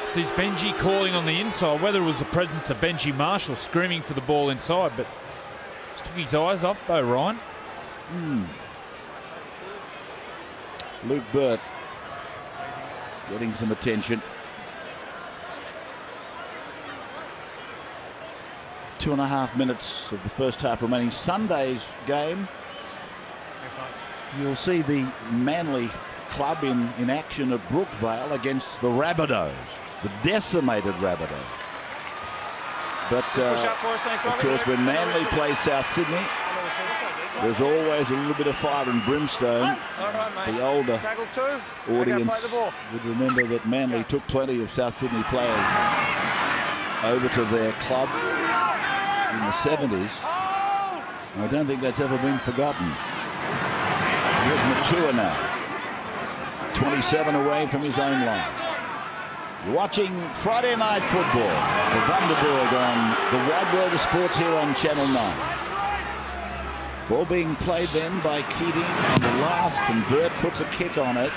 Sees Benji calling on the inside, whether it was the presence of Benji Marshall screaming for the ball inside, but just took his eyes off Bo Ryan. Luke Burt getting some attention. 2.5 minutes of the first half remaining. Sunday's game, you'll see the Manly club in action at Brookvale against the Rabbitohs, the decimated Rabbitohs. But Push up for us, thanks, of Robbie. course, when Manly play South Sydney, there's always a little bit of fire and brimstone. All right, mate. The older Tackle 2. audience Play the ball. would remember that Manly took plenty of South Sydney players over to their club in the 70s. I don't think that's ever been forgotten. Here's Matua now, 27 away from his own line. You're watching Friday Night Football for Vanderburg on the Wide World of Sports here on Channel 9. Ball being played then by Keating on the last, and Burt puts a kick on it,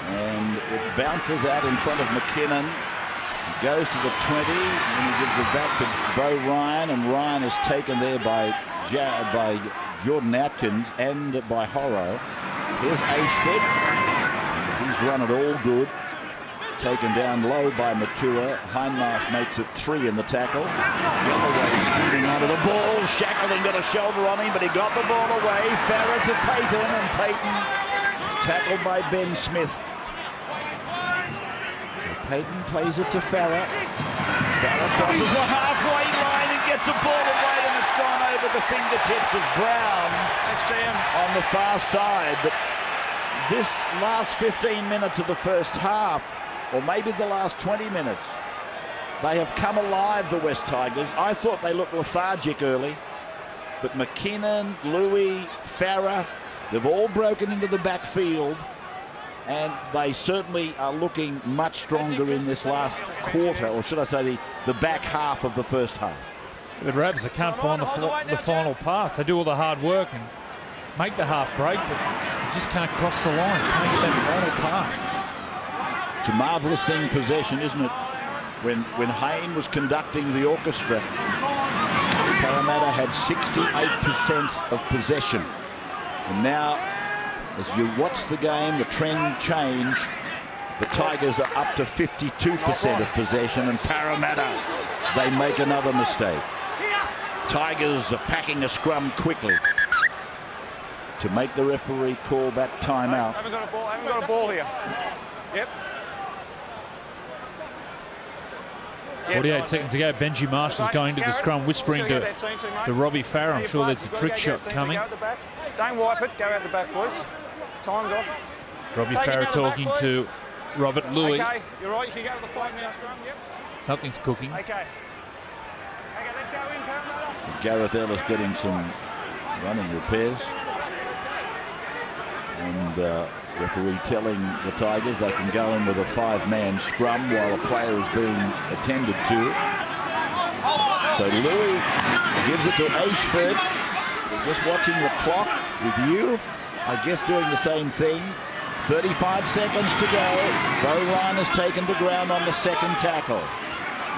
and it bounces out in front of McKinnon. It goes to the 20, and he gives it back to Bo Ryan, and Ryan is taken there by Jordan Atkins and by Horro. Here's Ashford. He's run it all good. Taken down low by Matua. Heinmarsh makes it 3 in the tackle. Galloway steaming onto the ball. Shackleton got a shoulder on him, but he got the ball away. Farah to Payton, and Payton is tackled by Ben Smith. So Payton plays it to Farah. Farah crosses the halfway line and gets a ball away, and it's gone over the fingertips of Brown Thanks, GM. on the far side. But this last 15 minutes of the first half, or maybe the last 20 minutes, they have come alive, the West Tigers. I thought they looked lethargic early, but McKinnon, Louis, Farah, they've all broken into the backfield, and they certainly are looking much stronger in this last quarter, or should I say the back half of the first half. The Rabs, they can't find the final pass. They do all the hard work and make the half break, but they just can't cross the line. Can't get that final pass. It's a marvellous thing, possession, isn't it? When Hayne was conducting the orchestra, Parramatta had 68% of possession. And now, as you watch the game, the trend change. The Tigers are up to 52% of possession, and Parramatta, they make another mistake. Tigers are packing a scrum quickly to make the referee call that timeout. Haven't got a ball here. Yep. 48 seconds to go. Benji Marshall's going to the scrum, whispering to Robbie Farah. I'm sure there's a trick shot coming. Don't wipe it. Go out the back, boys. Time's off. Robbie Farah talking to Robert Louis. Okay, you're right. You can go to the 5-minute scrum. Yep. Something's cooking. Okay, let's go in, Parramatta. Gareth Ellis getting some running repairs. And referee telling the Tigers they can go in with a 5-man scrum while a player is being attended to. So Louis gives it to Ashford. We're just watching the clock with you. I guess doing the same thing. 35 seconds to go. Bo Ryan has taken the ground on the second tackle.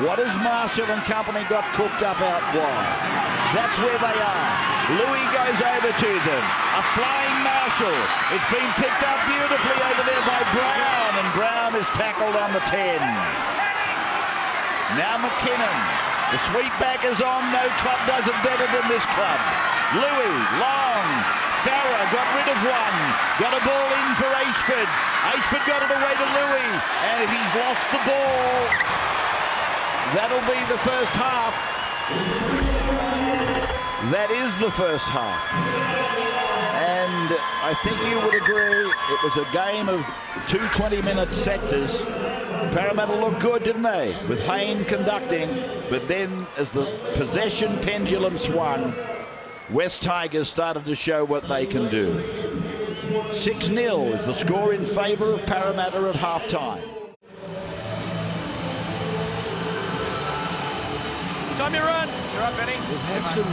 What has Marshall and company got cooked up out wide? That's where they are. Louis goes over to them. A flying Marshall. It's been picked up beautifully over there by Brown, and Brown is tackled on the 10. Now McKinnon. The sweep back is on. No club does it better than this club. Louis, long. Farah got rid of one. Got a ball in for Ashford. Ashford got it away to Louis, and he's lost the ball. That'll be the first half. That is the first half. And I think you would agree it was a game of two 20-minute sectors. Parramatta looked good, didn't they? With Hayne conducting. But then as the possession pendulum swung, West Tigers started to show what they can do. 6-0 is the score in favour of Parramatta at half-time. Time you run. You're up, Benny. They've had some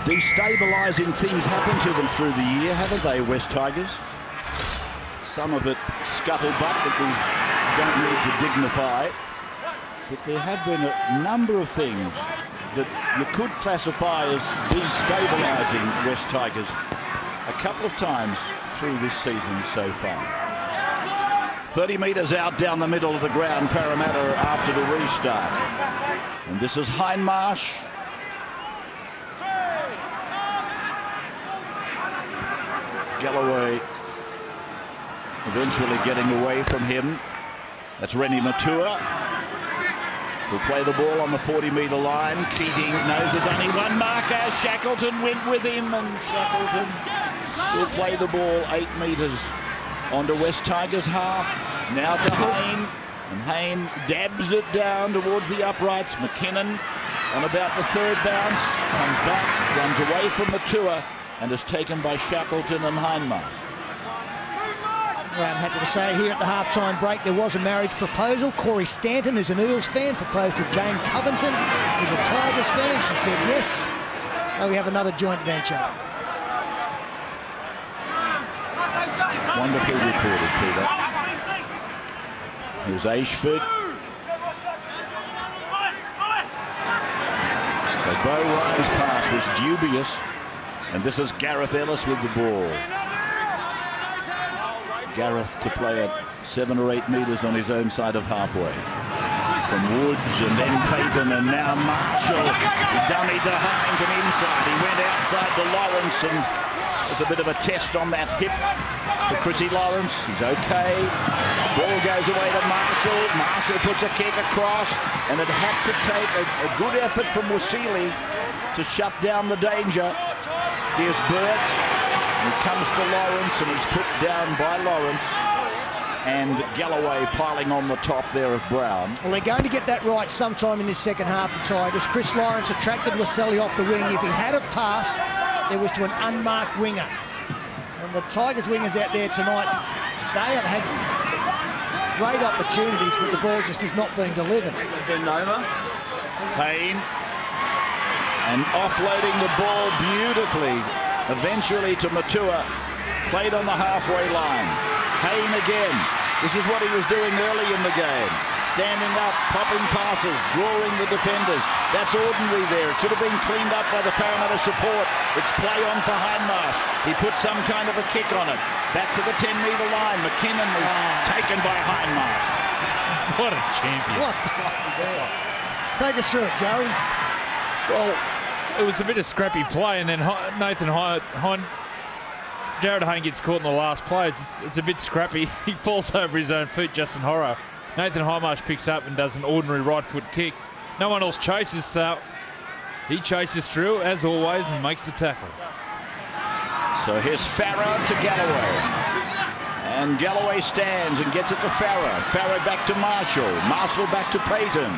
destabilising things happen to them through the year, haven't they, West Tigers? Some of it scuttlebutt that we don't need to dignify. But there have been a number of things that you could classify as destabilising West Tigers a couple of times through this season so far. 30 metres out down the middle of the ground, Parramatta after the restart. And this is Hindmarsh. Galloway eventually getting away from him. That's Rennie Matua, who'll play the ball on the 40-metre line. Keating knows there's only one marker. Shackleton went with him, and Shackleton will play the ball 8 metres onto West Tigers half. Now to Hayne, and Hayne dabs it down towards the uprights. McKinnon on about the third bounce, comes back, runs away from Matua, and is taken by Shackleton and Hindmarsh. Well, I'm happy to say here at the half-time break there was a marriage proposal. Corey Stanton, who's an Eels fan, proposed to Jane Covington, who's a Tigers fan. She said yes. So we have another joint venture. Wonderfully reported, Peter. Here's Ashford. So Bo Ryan's pass was dubious. And this is Gareth Ellis with the ball. Gareth to play at 7 or 8 metres on his own side of halfway. From Woods and then Payton and now Marshall. He dummied to Harrington inside. He went outside to Lawrence, and there's a bit of a test on that hip for Chrissy Lawrence. He's okay. Ball goes away to Marshall. Marshall puts a kick across, and it had to take a good effort from Wasili to shut down the danger. Here's Burt. He comes to Lawrence, and he's put down by Lawrence. And Galloway piling on the top there of Brown. Well, they're going to get that right sometime in this second half, the Tigers. Chris Lawrence attracted Wasili off the wing. If he had it passed, it was to an unmarked winger. And the Tigers wingers out there tonight, they have had great opportunities, but the ball just is not being delivered. Hayne. And offloading the ball beautifully, eventually to Matua, played on the halfway line. Hayne again, This is what he was doing early in the game. Standing up, popping passes, drawing the defenders. That's ordinary there. It should have been cleaned up by the Parramatta support. It's play on for Hindmarsh. He put some kind of a kick on it. Back to the 10-metre line. McKinnon is taken by Hindmarsh. What a champion. What play there. Take us through it, Joey. Well, it was a bit of scrappy play, and then Jared Hayne gets caught in the last play. It's a bit scrappy. He falls over his own feet, Justin Horrow. Nathan Hindmarsh picks up and does an ordinary right foot kick. No one else chases, so he chases through, as always, and makes the tackle. So here's Farah to Galloway. And Galloway stands and gets it to Farah. Farah back to Marshall. Marshall back to Payton.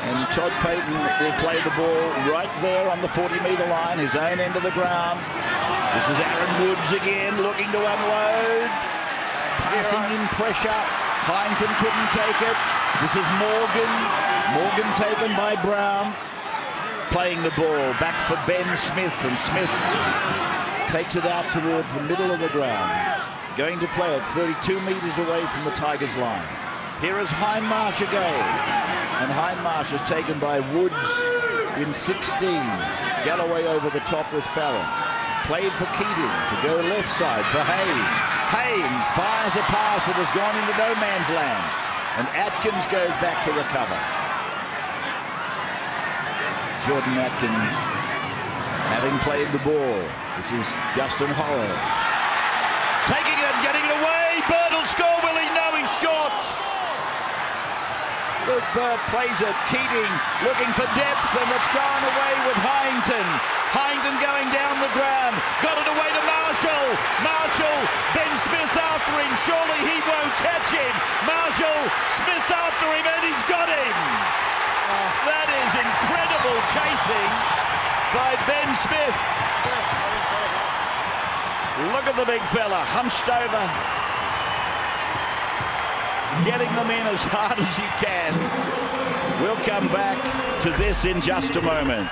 And Todd Payton will play the ball right there on the 40-metre line, his own end of the ground. This is Aaron Woods again, looking to unload. Passing in pressure. Hyington couldn't take it. This is Morgan. Morgan taken by Brown. Playing the ball back for Ben Smith. And Smith takes it out towards the middle of the ground. Going to play it 32 metres away from the Tigers line. Here is Hindmarsh again. And Hindmarsh is taken by Woods in 16. Galloway over the top with Farrell. Played for Keating to go left side for Haynes. Haynes fires a pass that has gone into no man's land. And Atkins goes back to recover. Jordan Atkins having played the ball. This is Justin Horrow. Taking it, getting it away. Bird will score, will he? No, he's short. Luke Bird plays it. Keating looking for depth, and it's gone away with Hyington. Hyington going down the ground. Got it away to Marshall. Marshall, Ben Smith's after him. Surely he won't catch him. Marshall, Smith's after him, and he's got him. That is incredible chasing by Ben Smith. Look at the big fella, hunched over. Getting them in as hard as he can. We'll come back to this in just a moment.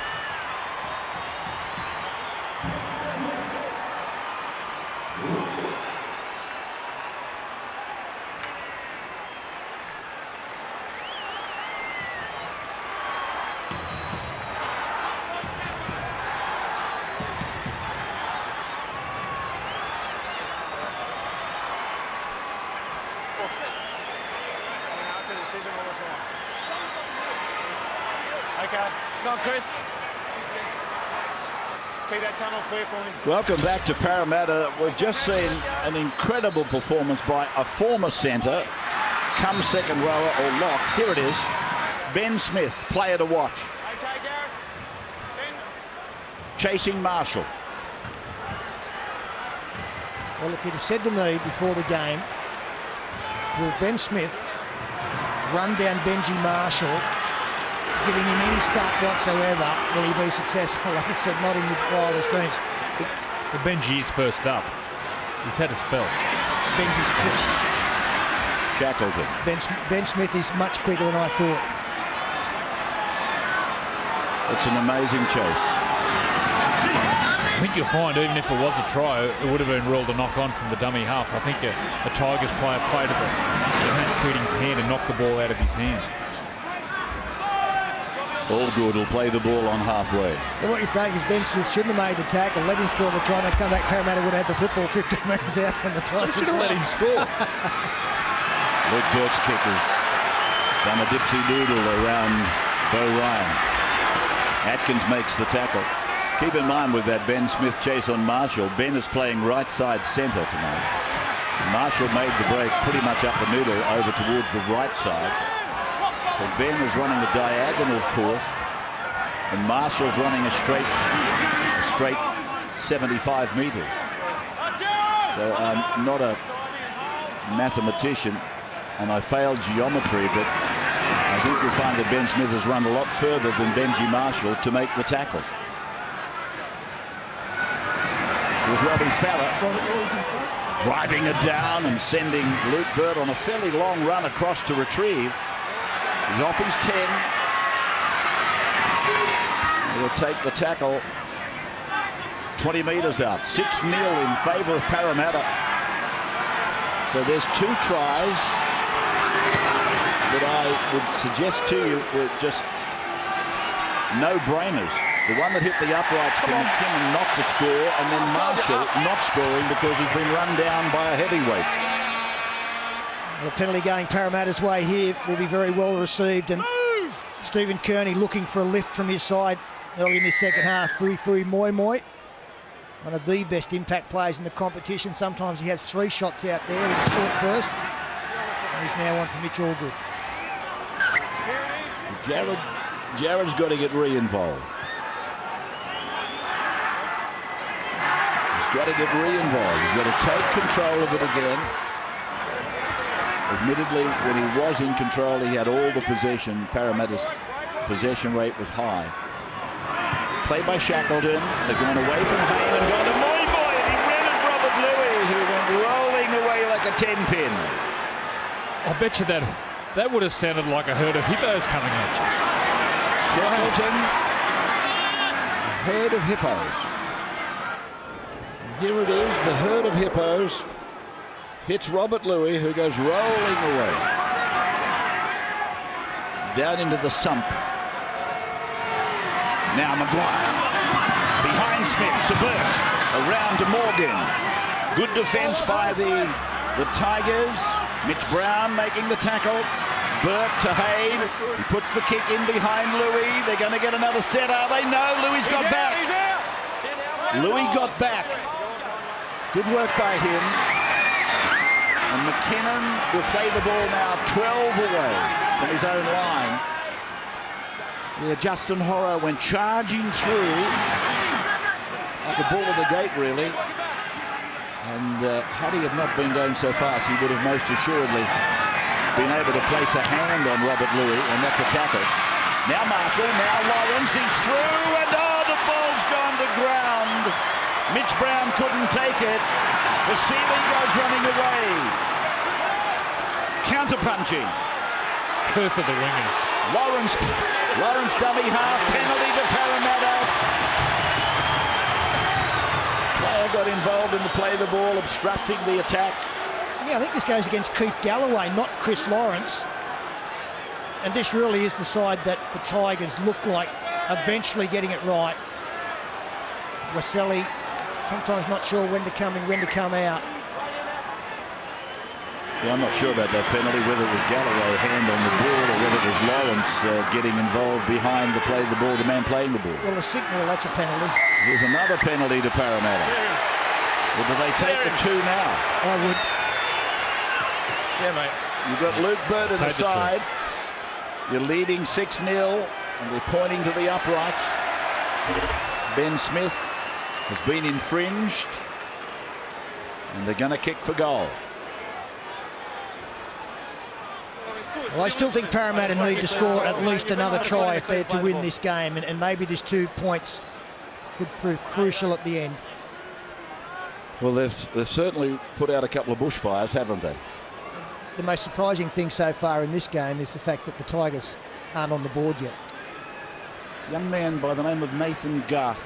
Welcome back to Parramatta. We've just seen an incredible performance by a former centre, come second rower or lock. Here it is. Ben Smith, player to watch. Chasing Marshall. Well, if you'd have said to me before the game, will Ben Smith run down Benji Marshall, giving him any start whatsoever, will he be successful? Like I said, not in the wildest dreams. Well, Benji is first up. He's had a spell. Benji's quick. Shackleton. Ben Smith is much quicker than I thought. It's an amazing chase. I think you'll find, even if it was a try, it would have been ruled a knock-on from the dummy half. I think a Tigers player played at Keating's hand and knocked the ball out of his hand. All good, will play the ball on halfway. So what you're saying is Ben Smith shouldn't have made the tackle, let him score the try, and they come back. Parramatta would have had the football 15 metres out from the Tigers. Should have let him score. Luke Burt's kick has done a dipsy-doodle around Bo Ryan. Atkins makes the tackle. Keep in mind with that Ben Smith chase on Marshall, Ben is playing right side centre tonight. Marshall made the break pretty much up the middle over towards the right side. So Ben is running a diagonal course, and Marshall's running a straight 75 metres. So I'm not a mathematician, and I failed geometry, but I think you'll find that Ben Smith has run a lot further than Benji Marshall to make the tackles. Here's Robbie Farah driving it down and sending Luke Bird on a fairly long run across to retrieve. He's off his 10. He'll take the tackle 20 metres out. 6-0 in favour of Parramatta. So there's 2 tries that I would suggest to you were just no-brainers. The one that hit the uprights for McKinnon not to score, and then Marshall not scoring because he's been run down by a heavyweight. The penalty going Parramatta's way here will be very well received, and Stephen Kearney looking for a lift from his side early in the second half. Fui Moi, one of the best impact players in the competition. Sometimes he has 3 shots out there in short bursts. And he's now on for Mitch Allgood. Jared's got to get re-involved. He's got to get re-involved. He's got to take control of it again. Admittedly, when he was in control, he had all the possession. Parramatta's possession rate was high. Play by Shackleton. They're going away from Hayne and gone to Moi, and he ran at Robert Louis, who went rolling away like a 10-pin. I bet you that would have sounded like a herd of hippos coming at you. Shackleton, a herd of hippos. And here it is, the herd of hippos hits Robert Louis, who goes rolling away. Down into the sump. Now Maguire. Behind Smith to Burt. Around to Morgan. Good defence by the Tigers. Mitch Brown making the tackle. Burt to Hayne. He puts the kick in behind Louis. They're going to get another set, are they? No, Louis got back. Louis got back. Good work by him. And McKinnon will play the ball now 12 away from his own line. Yeah, Justin Horro went charging through like a bull at the gate, really. And had he have not been going so fast, he would have most assuredly been able to place a hand on Robert Louis, and that's a tackle. Now Marshall, now Lawrence, he's through, and the ball's gone to ground. Mitch Brown couldn't take it. Vasili goes running away. Counter-punching. Curse of the wingers. Lawrence dummy half, penalty to Parramatta. Player got involved in the play of the ball, obstructing the attack. Yeah, I think this goes against Keith Galloway, not Chris Lawrence. And this really is the side that the Tigers look like eventually getting it right. Waselli sometimes not sure when to come in, when to come out. Yeah, I'm not sure about that penalty, whether it was Galloway hand on the ball or whether it was Lawrence getting involved behind the play of the ball, the man playing the ball. Well, the signal, that's a penalty. Here's another penalty to Parramatta. Well, do they take the 2 now? I would. Yeah, mate. You've got Luke Burt at the side. You're leading 6-0, and they're pointing to the uprights. Ben Smith has been infringed, and they're going to kick for goal. Well, I still think Parramatta need to score at least another try if they're to win this game, and maybe these 2 points could prove crucial at the end. Well, they've certainly put out a couple of bushfires, haven't they? The most surprising thing so far in this game is the fact that the Tigers aren't on the board yet. A young man by the name of Nathan Garth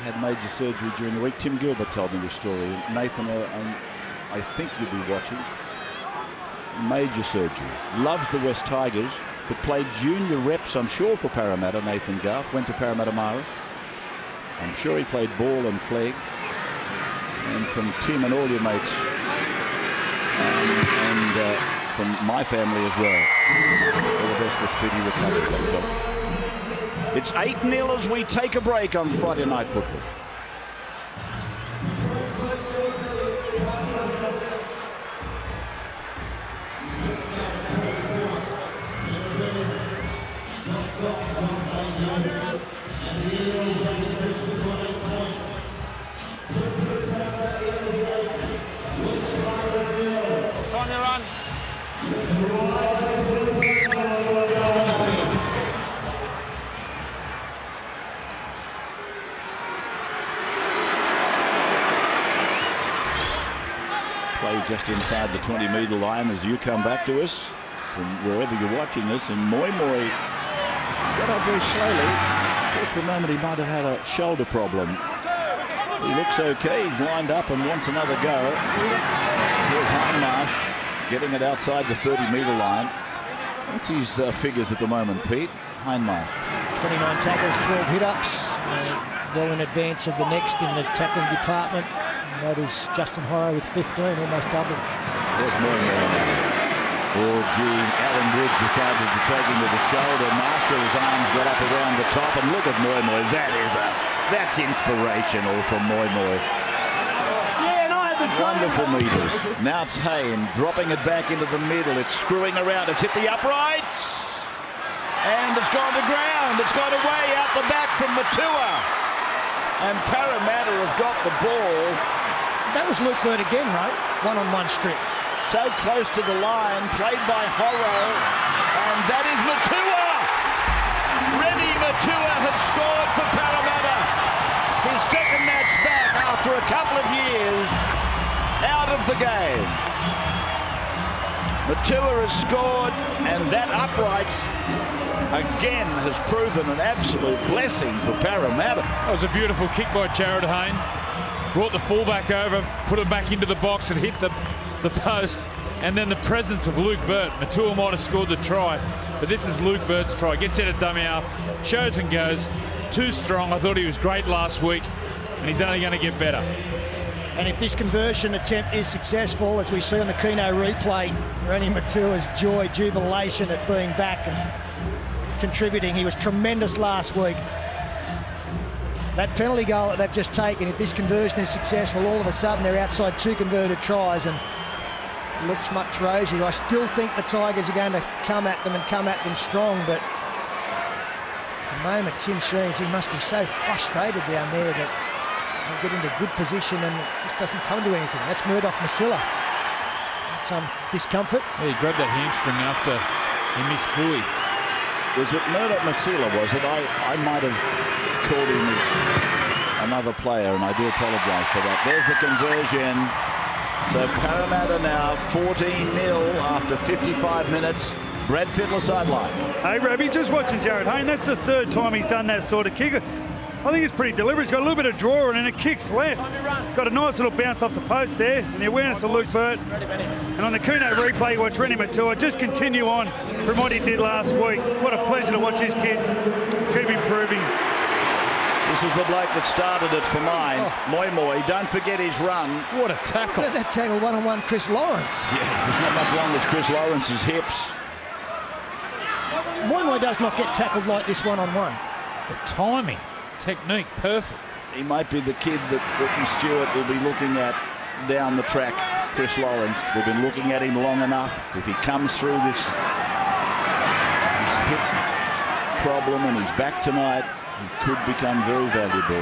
had major surgery during the week. Tim Gilbert told me this story. Nathan, I think you'll be watching. Major surgery. Loves the West Tigers, but played junior reps, I'm sure, for Parramatta. Nathan Garth went to Parramatta Mars. I'm sure he played ball and flag. And from Tim and all your mates, and from my family as well, all the best for speedy recovery. It's 8-0 as we take a break on Friday Night Football. Just inside the 20-metre line as you come back to us from wherever you're watching this, and Moi got up very slowly. I thought for a moment he might have had a shoulder problem. He looks okay. He's lined up and wants another go. Here's Hindmarsh getting it outside the 30-metre line. What's his figures at the moment, Pete? Hindmarsh. 29 tackles, 12 hit-ups. Well in advance of the next in the tackling department. And that is Justin Horrow with 15, almost double. There's more. Oh, gee, Alan Woods decided to take him to the shoulder. Marshall's arms got up around the top, and look at Moi. That's inspirational from Moi. Wonderful meters. Now it's Hayne dropping it back into the middle. It's screwing around. It's hit the uprights. And it's gone to ground. It's gone away out the back from Matua. And Parramatta have got the ball. That was Luke Burt again, right? One-on-one strip. So close to the line, played by Horrow. And that is Matua. Rennie Matua has scored for Parramatta. His second match back after a couple of years out of the game. Matua has scored, and that upright again has proven an absolute blessing for Parramatta. That was a beautiful kick by Jared Hayne. Brought the fullback over, put it back into the box and hit the post. And then the presence of Luke Burt. Matua might have scored the try, but this is Luke Burt's try. Gets out of dummy half, shows and goes. Too strong. I thought he was great last week, and he's only going to get better. And if this conversion attempt is successful, as we see on the Keno replay, Rennie Matua's joy, jubilation at being back and contributing. He was tremendous last week. That penalty goal that they've just taken, if this conversion is successful, all of a sudden they're outside 2 converted tries and it looks much rosier. I still think the Tigers are going to come at them and come at them strong, but at the moment, Tim Sheens, he must be so frustrated down there that they get into good position and it just doesn't come to anything. That's Murdoch Masilla. Some discomfort. Yeah, he grabbed that hamstring after he missed Fui. Was it Murdoch Masila, was it? I might have called him as another player, and I do apologise for that. There's the conversion. So Parramatta now 14-0 after 55 minutes. Brad Fittler sideline. Hey, Robbie, just watching Jared Hayne. That's the 3rd time he's done that sort of kick. I think it's pretty deliberate. He's got a little bit of draw and it kicks left. Got a nice little bounce off the post there. And the awareness of Luke Burt. And on the Kuno replay, watch Rennie Matua just continue on from what he did last week. What a pleasure to watch this kid keep improving. This is the bloke that started it for mine. Moi. Don't forget his run. What a tackle. Look at that tackle, one-on-one Chris Lawrence. Yeah, there's not much wrong with Chris Lawrence's hips. Moi does not get tackled like this one-on-one. The timing, technique, perfect. He might be the kid that Ricky Stewart will be looking at down the track, Chris Lawrence. They've been looking at him long enough. If he comes through this hip problem and he's back tonight, he could become very valuable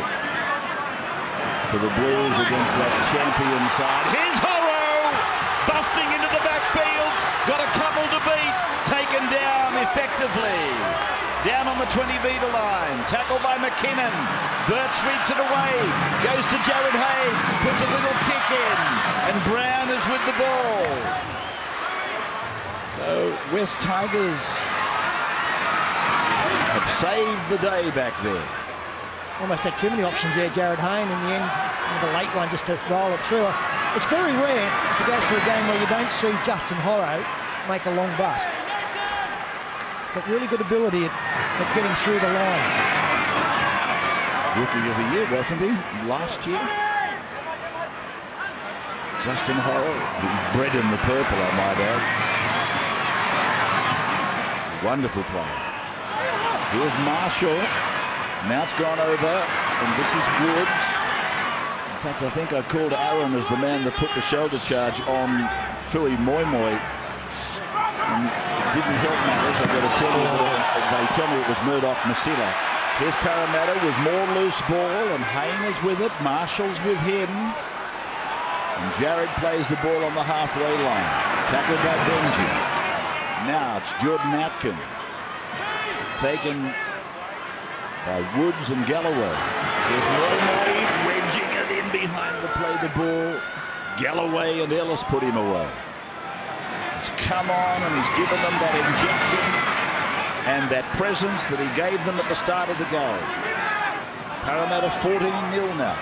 for the Blues against that champion side. Here's Horrow busting into the backfield. Got a couple to beat. Taken down effectively. Down on the 20-metre line. Tackled by McKinnon. Burt sweeps it away. Goes to Jared Hayne. Puts a little kick in. And Brown is with the ball. So West Tigers have saved the day back there. Almost had too many options there, Jared Hayne. In the end, the late one just to roll it through. It's very rare to go through a game where you don't see Justin Horrow make a long bust. He's got really good ability at getting through the line. Rookie of the year, wasn't he? Last year. Justin Horrow, bred in the purple, I might add. Wonderful play. Here's Marshall. Now it's gone over, and this is Woods. In fact, I think I called Aaron as the man that put the shoulder charge on Fui Moi. And it didn't help matters. I've got to tell you, they tell me it was Murdoch Masila. Here's Parramatta with more loose ball, and Hayne is with it. Marshall's with him. And Jared plays the ball on the halfway line. Tackled by Benji. Now it's Jordan Atkins. Taken by Woods and Galloway. There's Moi wedging it in behind the play the ball. Galloway and Ellis put him away. It's come on, and he's given them that injection and that presence that he gave them at the start of the game. Parramatta 14-0 now.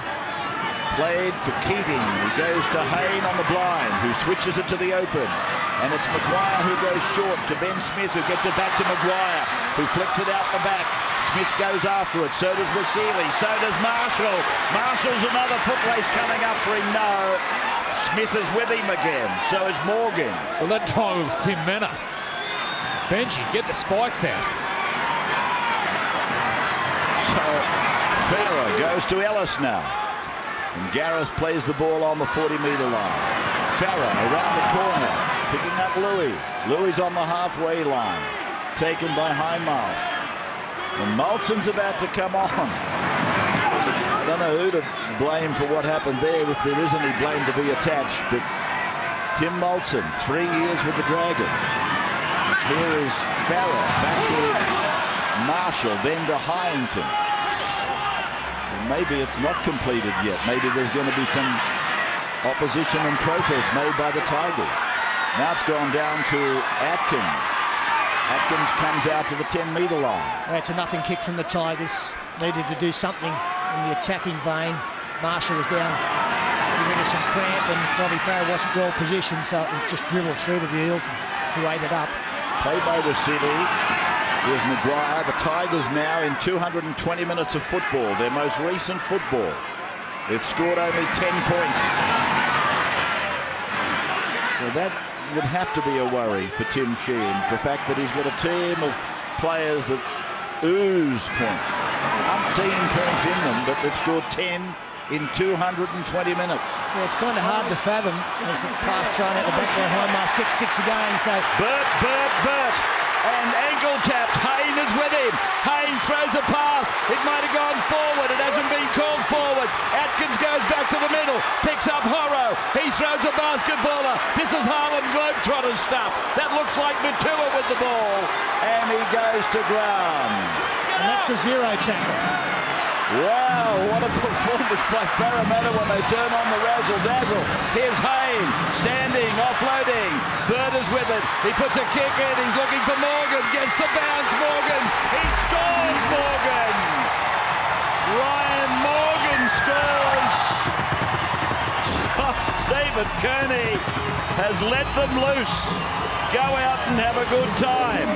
Played for Keating. He goes to Hayne on the blind, who switches it to the open. And it's Maguire who goes short to Ben Smith, who gets it back to Maguire, who flicks it out the back. Smith goes after it. So does Wasili. So does Marshall. Marshall's another foot race coming up for him. No. Smith is with him again. So is Morgan. Well, that time was Tim Mena. Benji, get the spikes out. So Farah goes to Ellis now. And Garris plays the ball on the 40-metre line. Farah around the corner, picking up Louis. Louis on the halfway line, taken by Hindmarsh. And Molson's about to come on. I don't know who to blame for what happened there, if there is any blame to be attached, but Tim Molson, 3 years with the Dragons. Here is Farah, back to Marshall, then to Hyington. Maybe it's not completed yet. Maybe there's going to be some opposition and protest made by the Tigers. Now it's gone down to Atkins. Atkins comes out to the 10-metre line. That's a nothing kick from the Tigers. Needed to do something in the attacking vein. Marshall was down, getting rid of some cramp, and Robbie Farah wasn't well positioned, so it was just dribbled through to the Eels, who ate it up. Play by Wasili. Here's Maguire. The Tigers now in 220 minutes of football, their most recent football. They've scored only 10 points. So that would have to be a worry for Tim Sheens. The fact that he's got a team of players that ooze points. Umpteen points in them, but they've scored 10 in 220 minutes. Yeah, it's kind of hard to fathom. There's a pass thrown out the back by Hindmarsh, gets 6 again, so... Burt! And ankle tapped. Hayne is with him. Hayne throws a pass. It might have gone forward. It hasn't been called forward. Atkins goes back to the middle. Picks up Horrow. He throws a basketballer. This is Harlem Globetrotters stuff. That looks like Matua with the ball. And he goes to ground. And that's the 0 tackle. Wow, what a performance by Parramatta when they turn on the razzle-dazzle. Here's Hayne, standing, offloading. Bird is with it. He puts a kick in. He's looking for Morgan. Gets the bounce, Morgan. He scores, Morgan. Ryan Morgan scores. Stephen Kearney has let them loose. Go out and have a good time.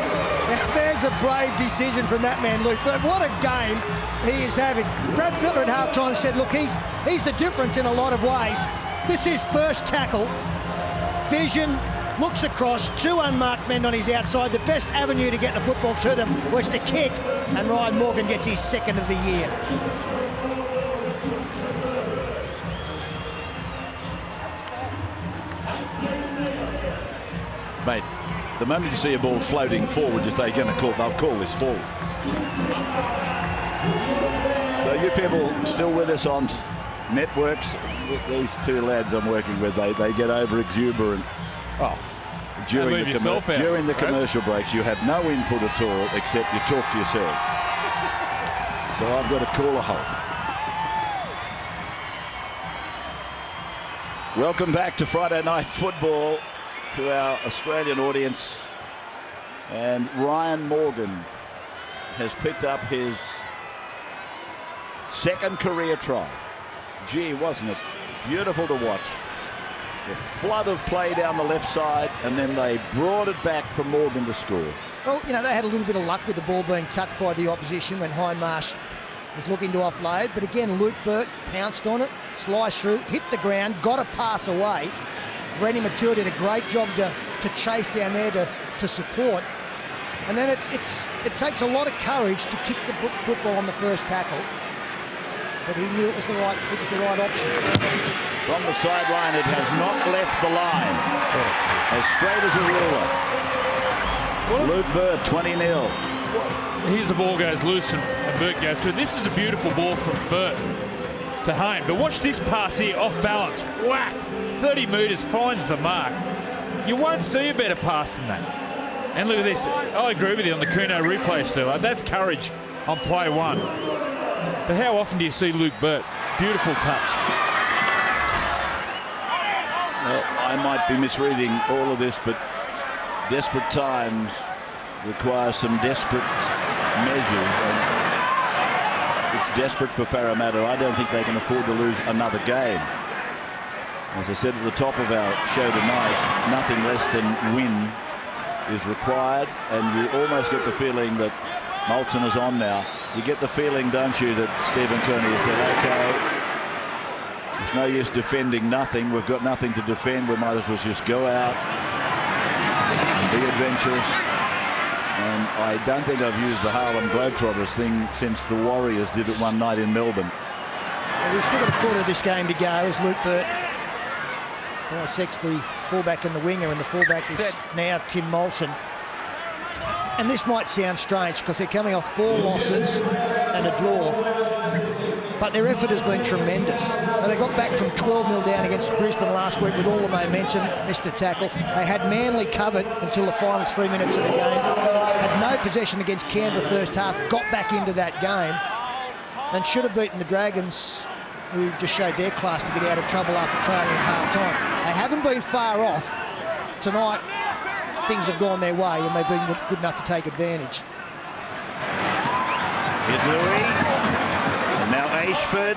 There's a brave decision from that man, Luke. But what a game he is having. Brad Fittler at halftime said, look, he's the difference in a lot of ways. This is first tackle. Vision, looks across, 2 unmarked men on his outside. The best avenue to get the football to them was to kick. And Ryan Morgan gets his 2nd of the year. Mate, the moment you see a ball floating forward, if they're going to call, they'll call this forward. So you people still with us on networks, these 2 lads I'm working with, they get over exuberant. Oh, during the commercial breaks, you have no input at all except you talk to yourself. So I've got to call a halt. Welcome back to Friday Night Football to our Australian audience, and Ryan Morgan has picked up his 2nd career try. Gee, wasn't it beautiful to watch? The flood of play down the left side, and then they brought it back for Morgan to score. Well, you know, they had a little bit of luck with the ball being tucked by the opposition when Hindmarsh was looking to offload, but again, Luke Burt pounced on it, sliced through, hit the ground, got a pass away. Rennie Matua did a great job to chase down there to support. And then it takes a lot of courage to kick the football on the first tackle. But he knew it was the right option. From the sideline, it has not left the line. As straight as a ruler. Luke Burt, 20-0. Here's the ball goes loose and Burt goes through. This is a beautiful ball from Burt to Hayne. But watch this pass here, off balance. Whack! 30 metres, finds the mark. You won't see a better pass than that. And look at this. I agree with you on the Kuno replay still. That's courage on play 1. But how often do you see Luke Burt? Beautiful touch. Well, I might be misreading all of this, but desperate times require some desperate measures. And It's desperate for Parramatta. I don't think they can afford to lose another game. As I said at the top of our show tonight, nothing less than win is required, and you almost get the feeling that Moulton is on now. You get the feeling, don't you, that Stephen Kearney has said, OK, there's no use defending nothing. We've got nothing to defend. We might as well just go out and be adventurous. And I don't think I've used the Harlem Globetrotters thing since the Warriors did it one night in Melbourne. Well, we've still got a quarter of this game to go as Luke Burt dissects the fullback and the winger, and the fullback is now Tim Moulton. And this might sound strange because they're coming off 4 losses and a draw, but their effort has been tremendous. Now, they got back from 12-0 down against Brisbane last week with all the momentum, missed a tackle. They had Manly covered until the final 3 minutes of the game. Had no possession against Canberra first half, got back into that game and should have beaten the Dragons, who just showed their class to get out of trouble after trailing at half-time. They haven't been far off. Tonight, things have gone their way and they've been good enough to take advantage. Here's Louis. And now Ashford.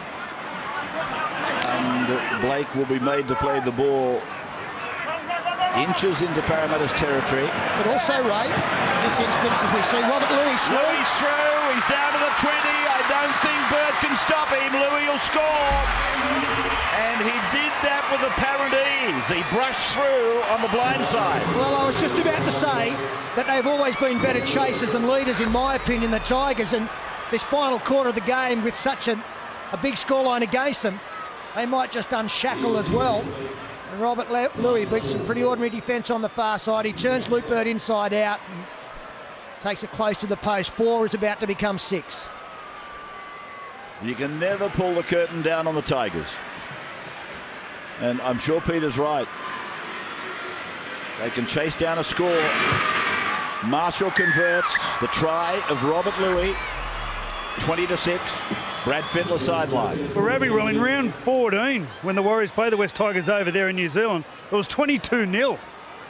And Blake will be made to play the ball inches into Parramatta's territory. But also, Ray, in this instance, as we see Robert Louis through. Louis through. He's down to the 20. I don't think Burt can stop him. Louis will score. And he did that with apparent ease. He brushed through on the blind side. Well, I was just about to say that they've always been better chasers than leaders, in my opinion, the Tigers. And this final quarter of the game, with such a big scoreline against them, they might just unshackle as well. And Robert Louis beats some pretty ordinary defence on the far side. He turns Luke Burt inside out and takes it close to the post. 4 is about to become 6. You can never pull the curtain down on the Tigers. And I'm sure Peter's right. They can chase down a score. Marshall converts the try of Robert Louis. 20-6. Brad Fittler sideline. Well, Robbie, well, in round 14, when the Warriors played the West Tigers over there in New Zealand, it was 22-0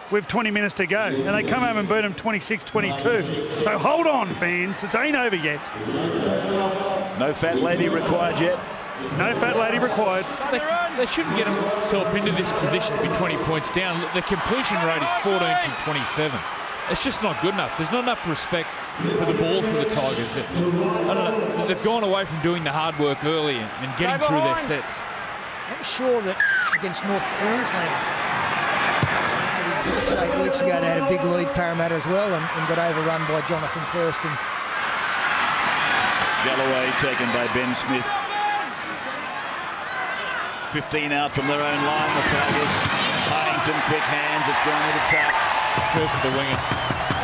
with 20 minutes to go. And they come home and beat them 26-22. So hold on, fans. It ain't over yet. No fat lady required yet. No fat lady required. They shouldn't get themselves into this position to be 20 points down. The completion rate is 14 from 27. It's just not good enough. There's not enough respect for the ball for the Tigers. I don't know. They've gone away from doing the hard work early and getting through their sets. I'm sure that against North Queensland, maybe 8 weeks ago, they had a big lead, Parramatta as well, and got overrun by Jonathan Thurston. Galloway taken by Ben Smith. 15 out from their own line, the Tigers. Harrington, quick hands, it's gone with a touch. Curse of the winger.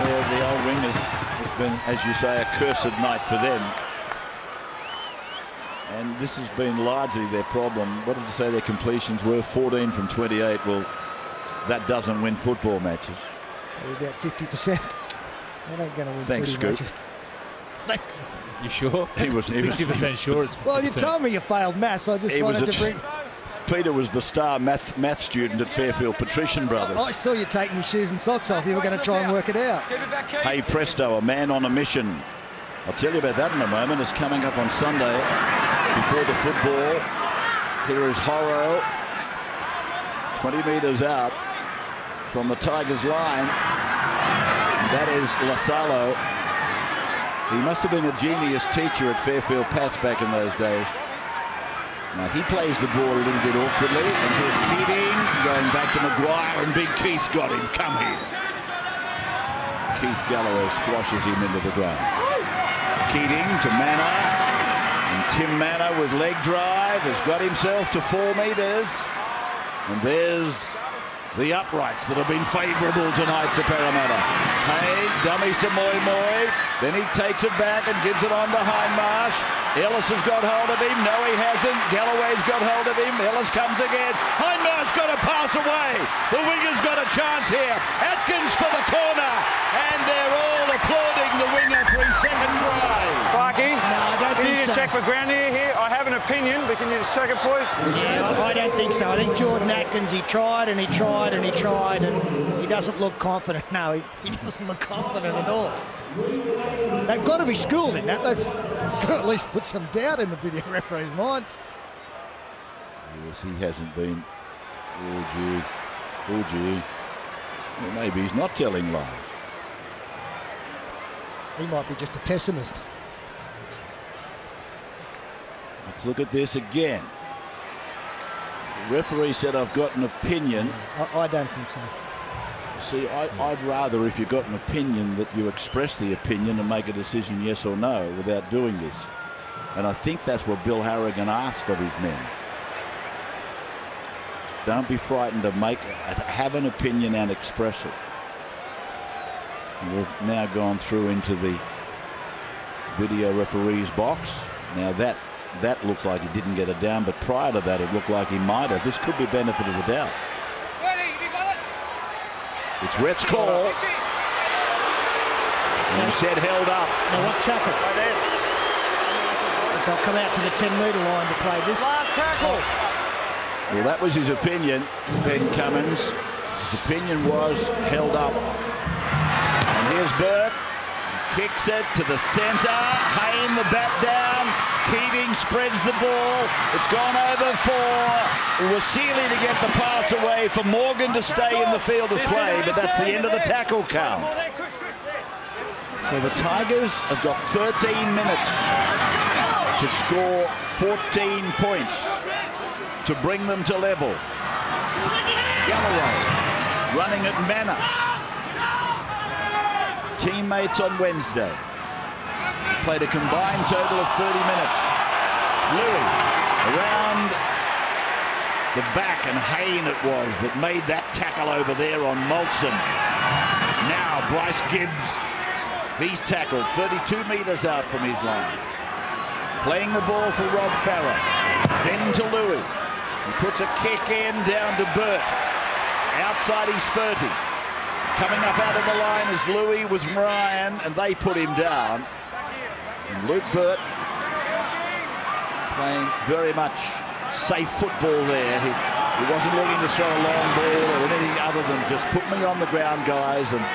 Yeah, the old wingers. It's been, as you say, a cursed night for them. And this has been largely their problem. What did you say their completions were? 14 from 28. Well, that doesn't win football matches. About 50%. That ain't going to win Thanks, Scoop. matches. You sure? He was 60% sure it's 50%. Well, you told me you failed maths. I just wanted to bring... Peter was the star math student at Fairfield Patrician Brothers. I saw you taking your shoes and socks off. You were going to try and work it out. Hey presto, a man on a mission. I'll tell you about that in a moment. It's coming up on Sunday before the football. Here is Horro, 20 metres out from the Tigers line. That is Lasalo. He must have been a genius teacher at Fairfield Pats back in those days. Now he plays the ball a little bit awkwardly, and here's Keating going back to Maguire, and Big Keith's got him. Come here. Keith Galloway squashes him into the ground. Keating to Manor, and Tim Manor with leg drive has got himself to 4 metres, and there's the uprights that have been favourable tonight to Parramatta. Hey, dummies to Moy. Then he takes it back and gives it on to Hindmarsh. Ellis has got hold of him. No, he hasn't. Galloway's got hold of him. Ellis comes again. Hindmarsh got to pass away. The winger's got a chance here. Atkins for the corner. And they're all applauding the winger for his second try. Clarkie, No, I don't you think need so. to check for ground here. I haven't opinion, but can you just check it, please? Yeah, I don't think so. I think Jordan Atkins, he tried and he tried and he tried, and he doesn't look confident. No, he doesn't look confident at all. They've got to be schooled in that. They've got to at least put some doubt in the video referee's mind. Yes, he hasn't been. Oh, gee. Well, maybe he's not telling lies. He might be just a pessimist. Let's look at this again. The referee said, I've got an opinion. I don't think so. See, I'd rather, if you've got an opinion, that you express the opinion and make a decision yes or no without doing this. And I think that's what Bill Harrigan asked of his men. Don't be frightened to have an opinion and express it. And we've now gone through into the video referee's box. Now that looks like he didn't get it down, but prior to that it looked like he might have. This could be benefit of the doubt. It's Rhett's call. And he said held up. Now what tackle? So I'll come out to the 10-metre line to play this. Last tackle. Well, that was his opinion, Ben Cummins. His opinion was held up. And here's Burt. Kicks it to the centre. Hayne the bat down. Keating spreads the ball. It's gone over for Wasili to get the pass away, for Morgan to stay in the field of play, but that's the end of the tackle count. So the Tigers have got 13 minutes to score 14 points to bring them to level. Galloway running at Manor. Teammates on Wednesday. Played a combined total of 30 minutes. Louis around the back, and Hayne it was that made that tackle over there on Molson. Now Bryce Gibbs. He's tackled 32 metres out from his line. Playing the ball for Rob Farah. Then to Louis. He puts a kick in down to Burt. Outside his 30. Coming up out of the line as Louis was Ryan, and they put him down. And Luke Burt playing very much safe football there. He wasn't looking to throw a long ball or anything other than just put me on the ground, guys, and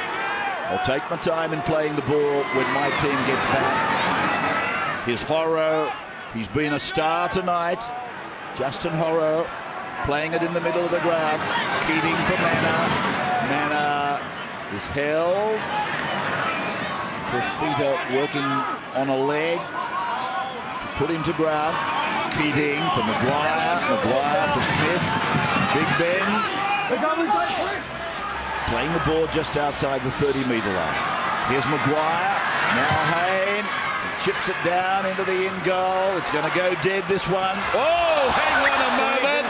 I'll take my time in playing the ball when my team gets back. Here's Horrow. He's been a star tonight. Justin Horrow playing it in the middle of the ground. Keating for Manor. Manor is held. Fafita working on a leg to put him to ground. Keating for Maguire. Maguire for Smith. Big Ben playing the ball just outside the 30-metre line. Here's Maguire. Now Hayne. He chips it down into the in goal. It's going to go dead, this one. Oh, hang on a moment.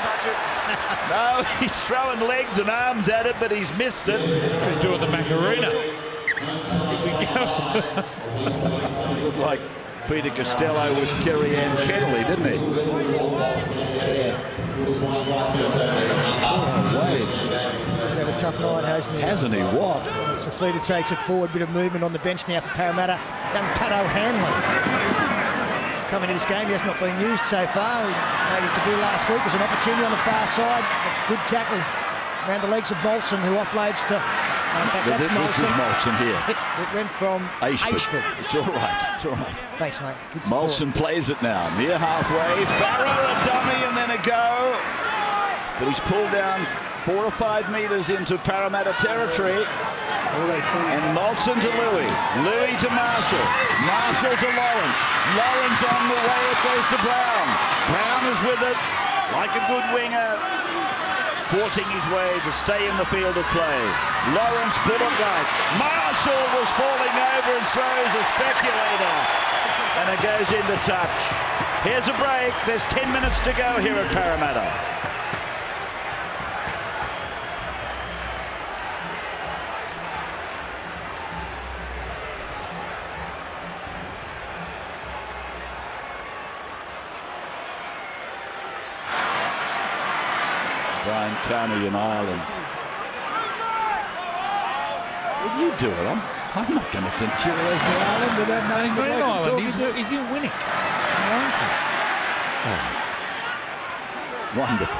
No, he's throwing legs and arms at it, but he's missed it. He's doing the Macarena. Here we go. Looked like Peter Costello was Kerry Ann Kennelly, didn't he? Yeah. He's had a tough night, hasn't he? Hasn't he? What? As Fafita takes it forward, bit of movement on the bench now for Parramatta. Young Tato Hanlon coming to this game. He has not been used so far. He made his debut last week. There's an opportunity on the far side. A good tackle around the legs of Molson, who offloads to... In fact, that's this is Molson here. It went from Ashford. It's all right. It's all right. Thanks, mate. Good support. Molson plays it now. Near halfway. Farrow a dummy and then a go. But he's pulled down 4 or 5 metres into Parramatta territory. And Molson to Louis. Louis to Marshall. Marshall to Lawrence. Lawrence on the way. It goes to Brown. Brown is with it like a good winger, forcing his way to stay in the field of play. Lawrence bullet-like. Marshall was falling over and throws a speculator. And it goes into touch. Here's a break. There's 10 minutes to go here at Parramatta. Brian Carney in Ireland. What are you doing? I'm not going to send Cheerios to Ireland without knowing He's the not in bloke I'm Ireland. talking to. He's in Winnick, Warrington. Wonderful.